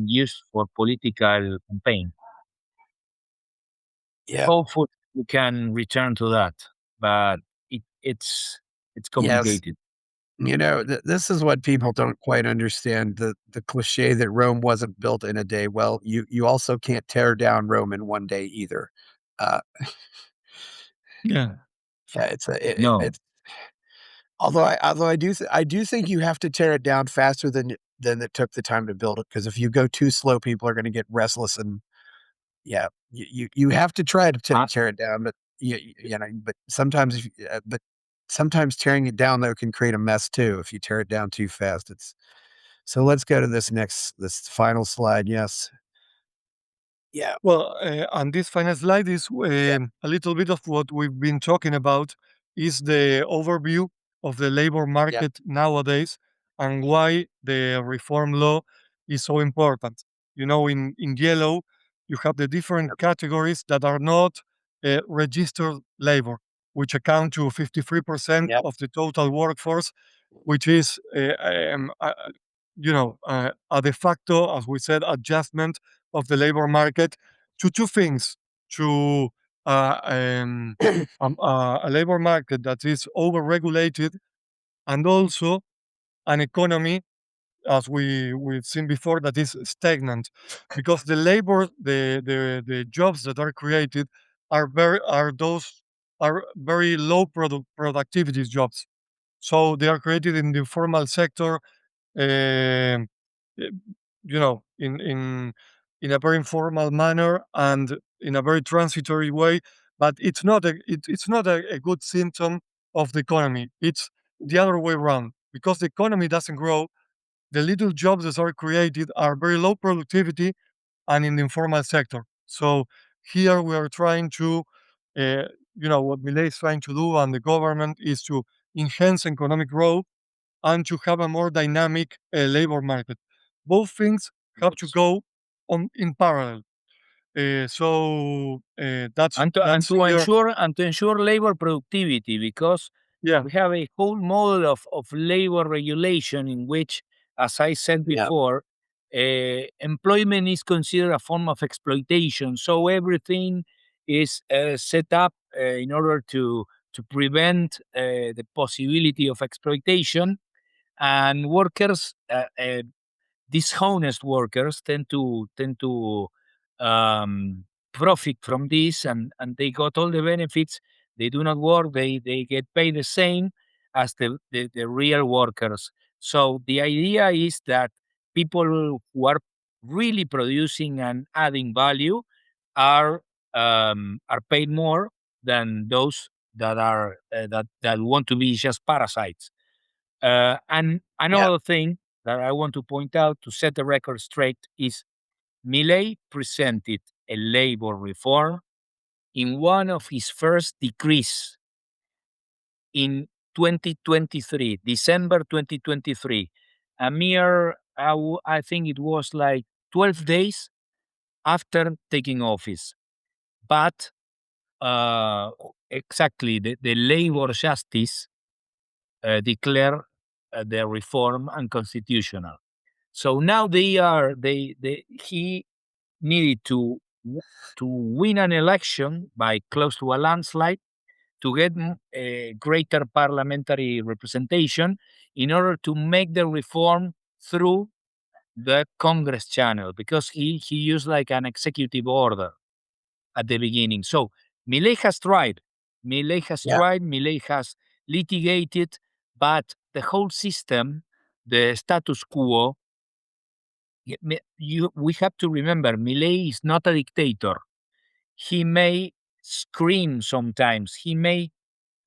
used for political campaign. yeah, Hopefully, we can return to that, but it's yes. complicated. This is what people don't quite understand, the cliche that Rome wasn't built in a day. Well, you also can't tear down Rome in one day either. Uh, Yeah. yeah, No. it's although I do think you have to tear it down faster than it took the time to build it, because if you go too slow, people are gonna get restless and yeah, you have to try to Uh, tear it down, but but sometimes but sometimes tearing it down though can create a mess too if you tear it down too fast. So let's go to this final slide. Yes. Yeah. Well, and this final slide is Yeah. a little bit of what we've been talking about is the overview of the labor Yeah. market nowadays and why the reform law is so important. In yellow, you have the different categories that are not registered labor, which account to 53% Yep. of the total workforce, which is, a de facto, as we said, adjustment of the labor market to two things: to a labor market that is overregulated, and also an economy, as we've seen before, that is stagnant, because the jobs that are created are very low productivity jobs. So they are created in the informal sector, um, eh, in a very informal manner and in a very transitory way. But it's not a good symptom of the economy. It's the other way around, because the economy doesn't grow. The little jobs that are created are very low productivity and in the informal sector. So here we are trying to, what Milei is trying to do, and the government is to enhance economic growth and to have a more dynamic labor market. Both things have to go on in parallel. That's and to here. ensure labor productivity, because Yeah, we have a whole model of labor regulation in which, as I said Yeah. before, employment is considered a form of exploitation. So everything is set up in order to prevent the possibility of exploitation, and workers, dishonest workers, tend to um, profit from this, and they got all the benefits. They do not work; they get paid the same as the real workers. So the idea is that people who are really producing and adding value are paid more than those that want to be just parasites. And Yeah. another thing that I want to point out to set the record straight is Milei presented a labor reform in one of his first decrees in 2023, December 2023, a mere, I think it was like 12 days after taking office. But exactly, the labor justice declared the reform unconstitutional. So now he needed to win an election by close to a landslide to get a greater parliamentary representation in order to make the reform through the Congress channel, because he used like an executive order at the beginning. So Milei has tried. Milei has Yeah. tried. Milei has litigated, but the whole system, the status quo, we have to remember, Milei is not a dictator. He may scream sometimes. He may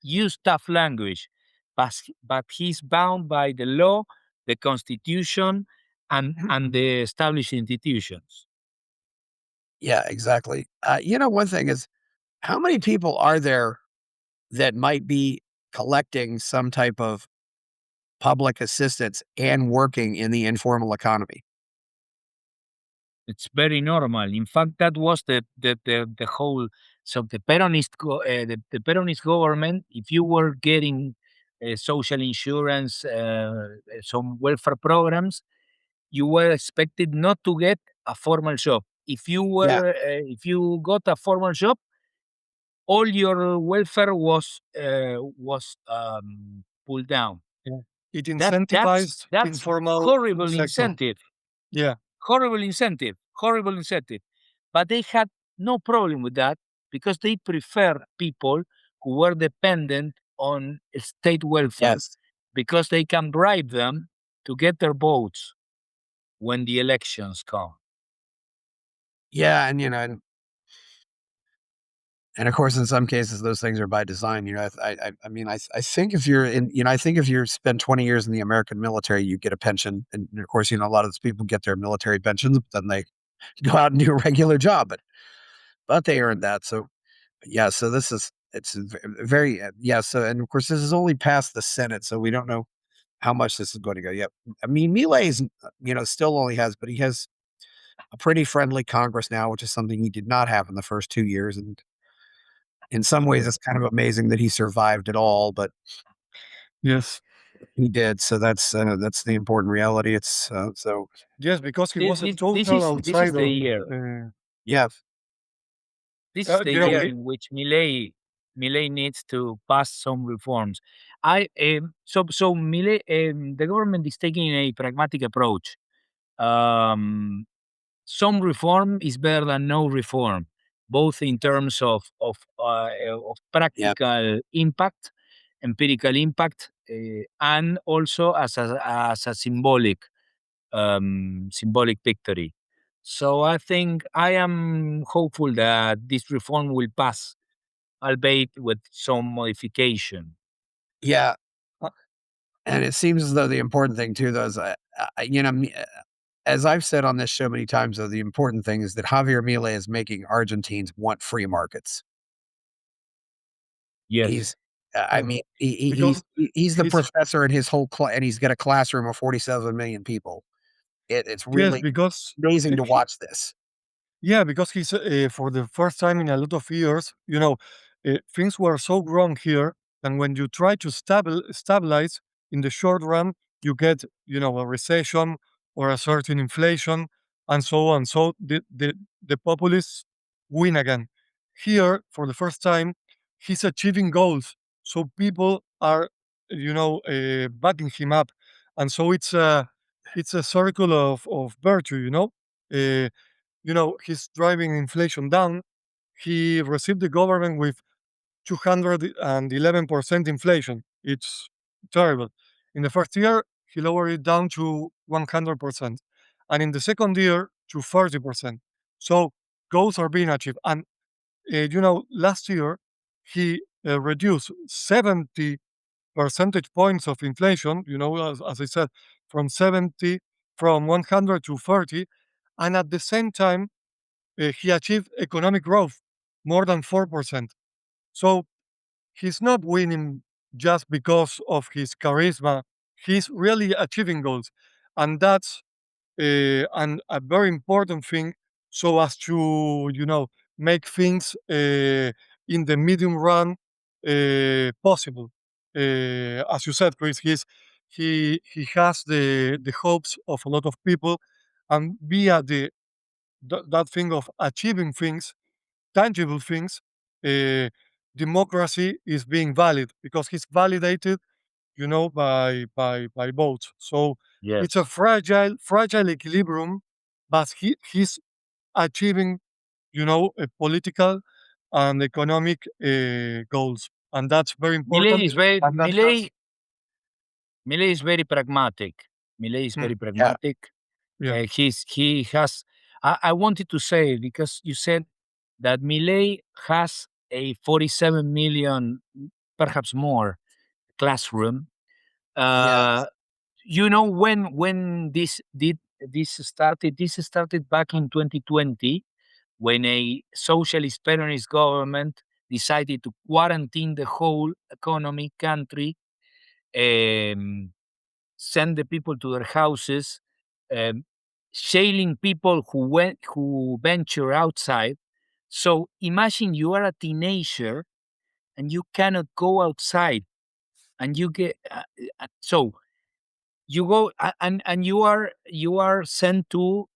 use tough language, but he's bound by the law, the constitution, and the established institutions. Yeah, exactly. One thing is, how many people are there that might be collecting some type of public assistance and working in the informal economy? It's very normal. In fact, that was the whole. So the Peronist government, if you were getting social insurance, some welfare programs, you were expected not to get a formal job. Yeah. If you got a formal job, all your welfare was pulled down. it incentivized that's informal horrible sector. incentive. Yeah. Horrible incentive. But they had no problem with that because they prefer people who were dependent on state welfare because they can bribe them to get their votes when the elections come. Yeah, and and of course, in some cases, those things are by design. I mean, I think if you're in, I think if you spend 20 years in the American military, you get a pension, and of course, a lot of those people get their military pensions, but then they go out and do a regular job, but they earned that. So yeah, so it's very yeah. So and of course, this is only past the Senate, so we don't know how much this is going to go. Yeah, I mean, Milei is still only has, but he has a pretty friendly Congress now, which is something he did not have in the first 2 years, and in some ways, it's kind of amazing that he survived it all, but yes, he did. So that's the important reality. It's so yes, because he was a This total is the outsider. year. Yeah, This is the You know, year in which Milei needs to pass some reforms. So Milei, the government is taking a pragmatic approach. Some reform is better than no reform, both in terms of practical impact, empirical impact, and also as a symbolic victory. So I think I am hopeful that this reform will pass, albeit with some modification. yeah. uh, And it seems as though the important thing too, though, is as I've said on this show many times, though, the important thing is that Javier Milei is making Argentines want free markets. Yes. He's, I mean, because he's the he's professor in his whole class, and he's got a classroom of 47 million people. It's yes, really because amazing to watch this. yeah, because he's for the first time in a lot of years, things were so wrong here, and when you try to stabilize in the short run, you get a recession or a certain inflation and so on. So the populists win again. Here, for the first time, he's achieving goals, so people are backing him up, and so it's a circle of virtue. He's driving inflation down. He received the government with 211% inflation. It's terrible. In the first year, he lowered it down to 100%. And in the second year, to 30%. So goals are being achieved. And, last year, he reduced 70 percentage points of inflation, as I said, from 100 to 30. And at the same time, he achieved economic growth more than 4%. So he's not winning just because of his charisma. He's really achieving goals. And that's a very important thing so as to, make things in the medium run possible. As you said, Chris, he has the hopes of a lot of people, and via that thing of achieving things, tangible things, uh, democracy is being valid because he's validated, by votes. So it's a Yes. fragile equilibrium, but he's achieving, a political and economic goals, and that's very Milei important. is very And that has, Milei is very pragmatic. Milei is Hmm, very Yeah, pragmatic. yeah, He has. I wanted to say because you said that Milei has a 47 million, perhaps more, classroom. yeah, Uh, when this started back in 2020 when a socialist Peronist government decided to quarantine the whole economy country, um, send the people to their houses, um, shailing people who venture outside. So imagine you are a teenager and you cannot go outside, and you get so you go and you are sent to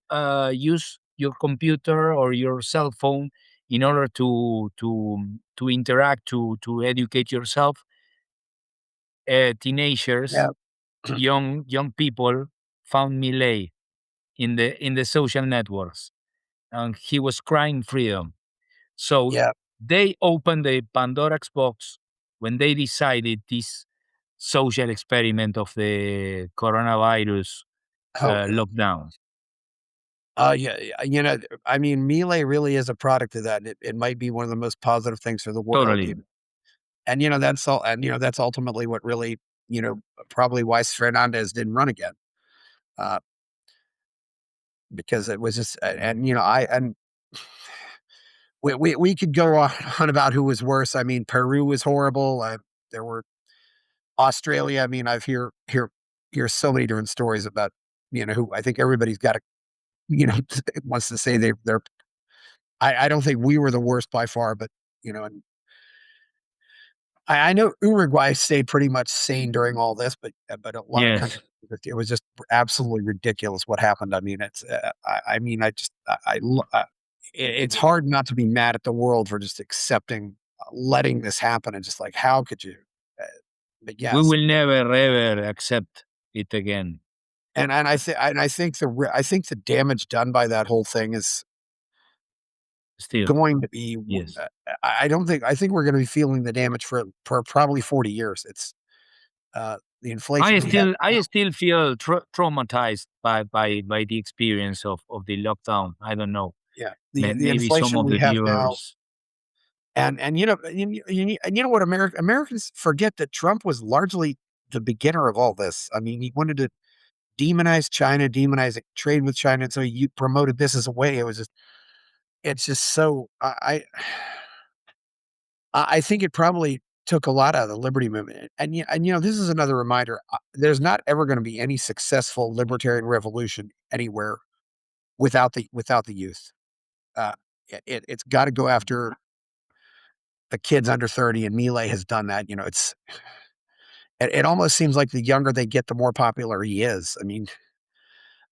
use your computer or your cell phone in order to interact to educate yourself. yeah. Teenagers young people found Milei in the social networks, and he was crying freedom. So Yeah. they opened the Pandora's box when they decided this social experiment of the coronavirus Oh, lockdown. yeah. I mean, Milei really is a product of that. It might be one of the most positive things for the world. Totally. And that's all. And that's ultimately what really, probably why Fernandez didn't run again, uh, because it was just. And we could go on about who was worse. I mean, Peru was horrible. There were Australia. I mean, I've hear so many different stories about who I think everybody's got to wants to say they're. I don't think we were the worst by far, but and I know Uruguay stayed pretty much sane during all this, but a lot of Yes. countries, it was just absolutely ridiculous what happened. I mean, it's I mean, I just I lo- it's hard not to be mad at the world for just accepting letting this happen and just like how could you? Uh, but We yes, will never ever accept it again. and I think I think the damage done by that whole thing is Still, going to be. yes. I don't think I think we're going to be feeling the damage for probably 40 years. It's the inflation we have. I still feel traumatized by the experience of the lockdown. I don't know. Yeah, the Maybe some inflation of we the have now, viewers. and you know what Americans forget that Trump was largely the beginner of all this. I mean, he wanted to demonize China, demonize trade with China, and so you promoted this as a way. It's just so I think it probably took a lot out of the liberty movement, and this is another reminder. There's not ever going to be any successful libertarian revolution anywhere without the youth. Uh, it's got to go after the kids under 30, and Milei has done that. It almost seems like the younger they get, the more popular he is.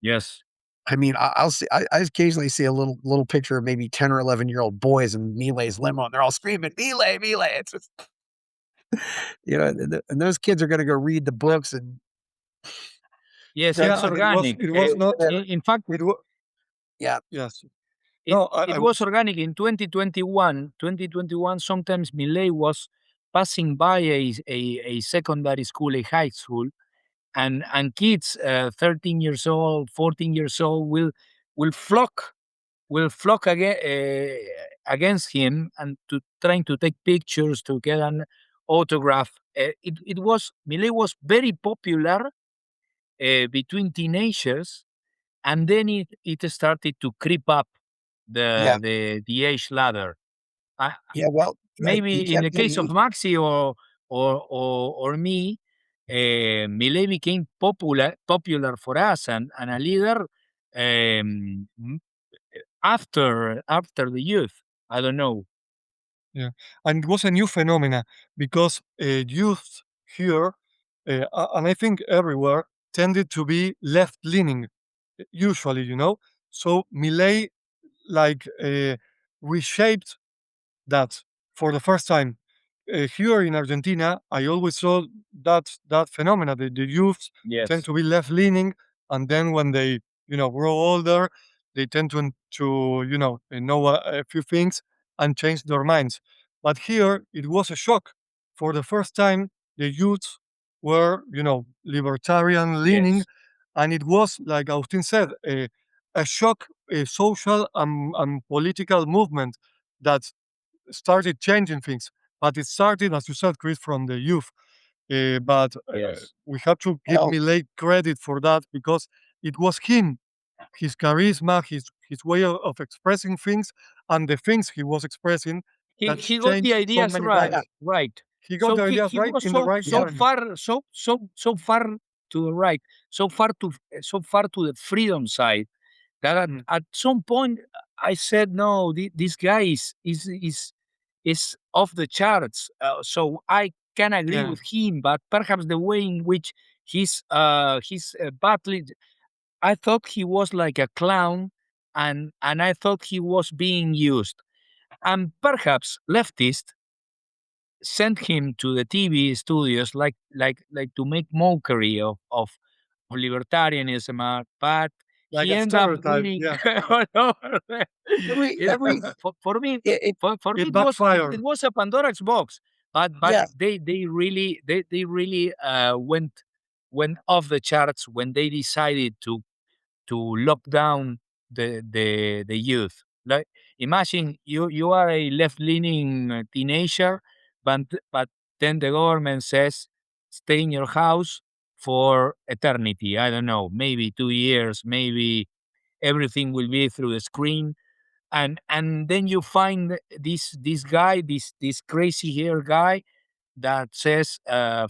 Yes. I'll see. I occasionally see a little picture of maybe 10 or 11-year-old boys in Milei's limo, and they're all screaming Milei, Milei. It's just, and those kids are going to go read the books and Yes, Yeah, it's uh, and organic. it was not. In fact, It was yeah, yes. it No, it I was was. organic in 2021. Sometimes Milei was passing by a secondary school, a high school, and kids 13 years old, 14 years old will flock against him and to trying to take pictures to get an autograph. It was Milei was very popular between teenagers, and then it started to creep up yeah, the age ladder. I, yeah. Well, he maybe in the kept case of getting. Maxi or me, Milei became popular for us and a leader after the youth. I don't know. Yeah, and it was a new phenomena because youth here, and I think everywhere, tended to be left leaning. Usually, so Millet like reshaped that for the first time. Here in Argentina, I always saw that phenomena. The youths tend Yes. to be left leaning, and then when they grow older, they tend to know a few things and change their minds. But here it was a shock. For the first time, the youths were libertarian leaning, Yes. and it was like Agustin said, a shock, a social and political movement that started changing things. But it started, as you said, Chris, from the youth. But Yes. we have to give Well, Millet credit for that because it was him, his charisma, his way of expressing things, and the things he was expressing that He got the changed so ideas many right. lives. Right. He got So the ideas he right was in the right so time. far so far to the right, so far to the freedom side that Mm. at some point I said no, this guy is off the charts. So I can agree Yeah, with him, but perhaps the way in which he's battling, I thought he was like a clown, and I thought he was being used, and perhaps leftists sent him to the TV studios, like to make mockery of libertarianism, but Like he a ended up stereotype, winning yeah. all over. Every For me, It for me, it it backfired. was a Pandora's box. But yeah, they really went off the charts when they decided to lock down the youth. Like, imagine you are a left leaning teenager, but then the government says stay in your house for eternity. I don't know, maybe 2 years, maybe everything will be through the screen. And then you find this guy, this crazy hair guy, that says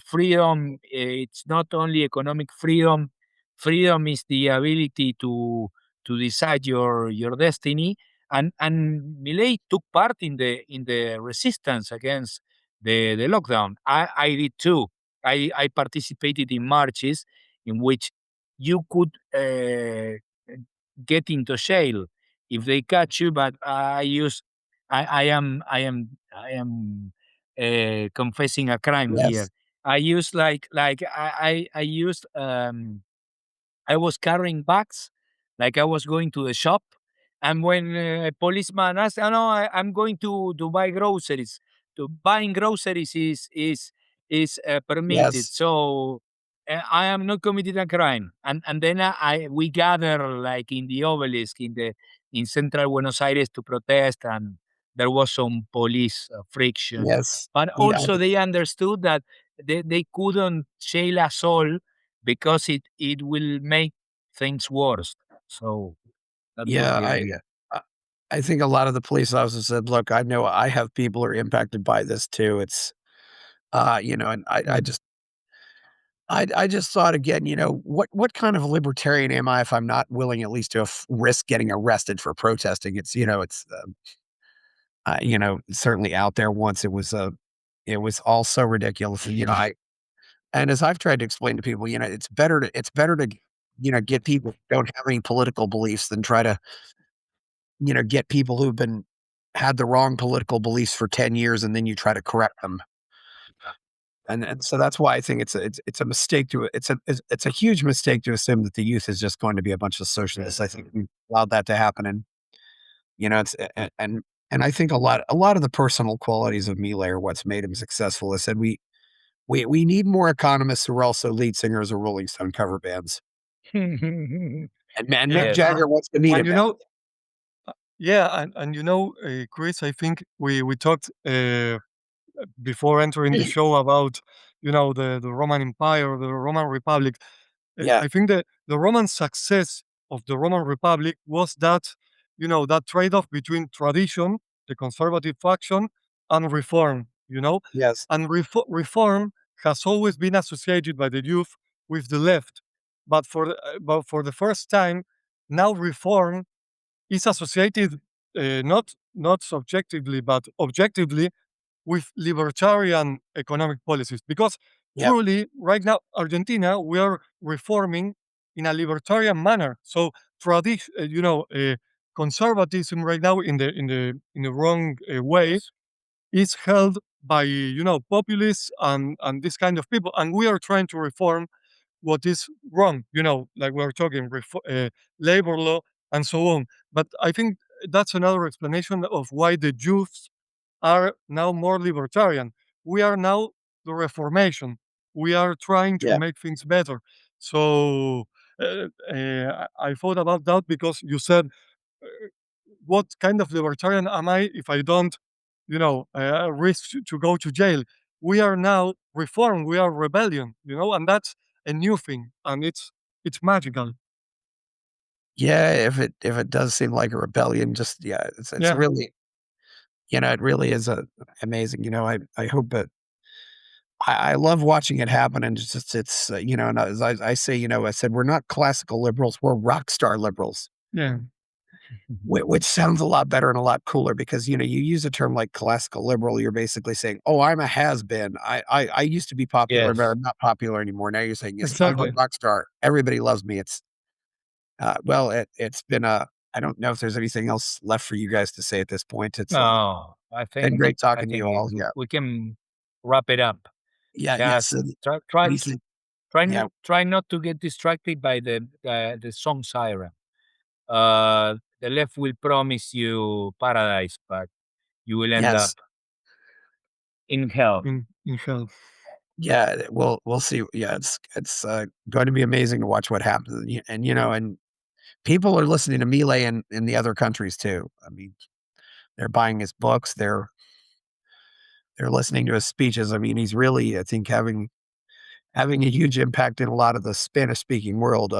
freedom, it's not only economic freedom. Freedom is the ability to decide your destiny. And Milei took part in the resistance against the lockdown. I did too. I participated in marches in which you could get into jail if they catch you. But I am confessing a crime here. yes, I used I used I was carrying bags, like I was going to the shop, and when a policeman asked, "Oh no, I'm going to buy groceries." To buying groceries is permitted, yes, so I am not committing a crime. And then we gather like in the obelisk in central Buenos Aires to protest, and there was some police friction. yes, But yeah, also they understood that they couldn't jail us all because it will make things worse. So that was yeah. the idea. I I think a lot of the police officers said, "Look, I know I have people who are impacted by this too." It's and I Mm. just I just thought again, what kind of libertarian am I if I'm not willing at least to risk getting arrested for protesting? Certainly out there once it was all so ridiculous. And, I and as I've tried to explain to people, it's better to get people who don't have any political beliefs than try to, get people who've been had the wrong political beliefs for 10 years and then you try to correct them. And so that's why I think it's a mistake it's a huge mistake to assume that the youth is just going to be a bunch of socialists. I think we allowed that to happen, and it's and I think a lot of the personal qualities of Milei are what's made him successful. I said we need more economists who are also lead singers of Rolling Stone cover bands, and Mick Yeah, Yes. Jagger wants to meet and him now. yeah, and Chris, I think we talked before entering the show about the Roman Empire, the Roman Republic. Yeah, I think that the Roman success of the Roman Republic was that that trade-off between tradition, the conservative faction, and reform. yes, And reform has always been associated by the youth with the left, but for the first time now reform is associated not subjectively but objectively with libertarian economic policies because yep, truly right now Argentina we are reforming in a libertarian manner. So tradition, conservatism right now in the wrong way is held by populists and this kind of people, and we are trying to reform what is wrong, like we're talking labor law and so on. But I think that's another explanation of why the youth are now more libertarian. We are now the Reformation. We are trying to yeah, make things better. So I thought about that because you said, uh, what kind of libertarian am I if I don't, risk to go to jail? We are now reform. We are rebellion, and that's a new thing, and it's magical. yeah. If it does seem like a rebellion, just yeah, it's Yeah, really it really is amazing. I hope that I love watching it happen, and and as I say, I said we're not classical liberals, we're rock star liberals, yeah, which sounds a lot better and a lot cooler because you use a term like classical liberal, you're basically saying, "Oh, I'm a has been. I used to be popular, but Yes. I'm not popular anymore." Now you're saying, "Yes, I'm a exactly. rock star. Everybody loves me." Well, it's been a. I don't know if there's anything else left for you guys to say at this point. It's No, been great I talking to think you all. Yeah. we can wrap it up. Yeah, Just yes. try not to get distracted by the song siren. The left will promise you paradise, but you will end up in hell. In hell. Yeah, we'll see. Yeah, it's going to be amazing to watch what happens. And and people are listening to Milei in the other countries too. I mean, they're buying his books. They're listening to his speeches. I mean, he's really, I think, having a huge impact in a lot of the Spanish-speaking world.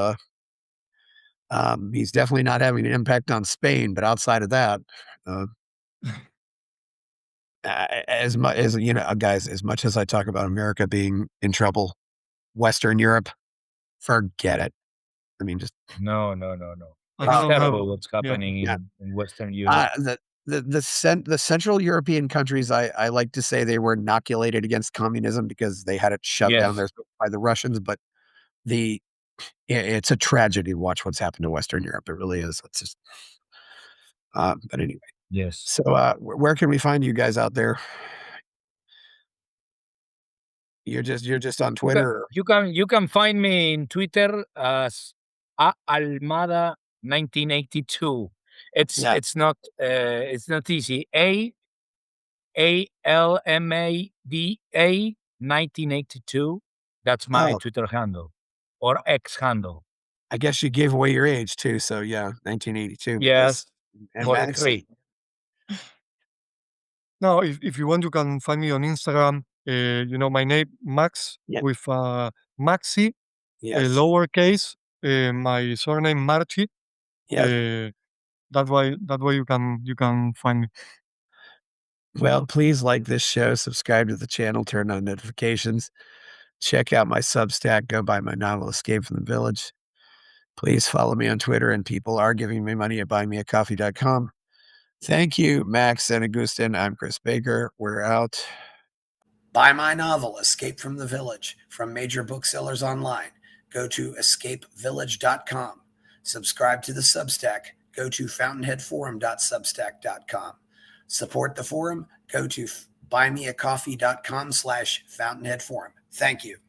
He's definitely not having an impact on Spain, but outside of that, as much as guys, as much as I talk about America being in trouble, Western Europe, forget it. I mean, just No. I It's don't terrible have. what's Yeah. happening in Western Europe. the Central European countries, I like to say they were inoculated against communism because they had it shoved down Yes. there by the Russians. But it's a tragedy to watch what's happened to Western Europe. It really is. It's just, but anyway. Yes. So, where can we find you guys out there? You're just on Twitter. You can find me in Twitter as Almada 1982. It's not easy. Almada 1982. That's my Twitter handle or X handle. I guess you gave away your age too. So yeah, 1982. Yes, And 43. Now, if you want, you can find me on Instagram. My name Max with Maxi, lowercase. My surname Marchi. That way you can find me. Well, please like this show, subscribe to the channel, turn on notifications, check out my Substack, go buy my novel Escape from the Village. Please follow me on Twitter, and people are giving me money at buymeacoffee.com. Thank you, Max and Agustin. I'm Chris Baker. We're out. Buy my novel, Escape from the Village, from major booksellers online. Go to escapevillage.com. Subscribe to the Substack. Go to fountainheadforum.substack.com. Support the forum. Go to buymeacoffee.com/fountainheadforum. Thank you.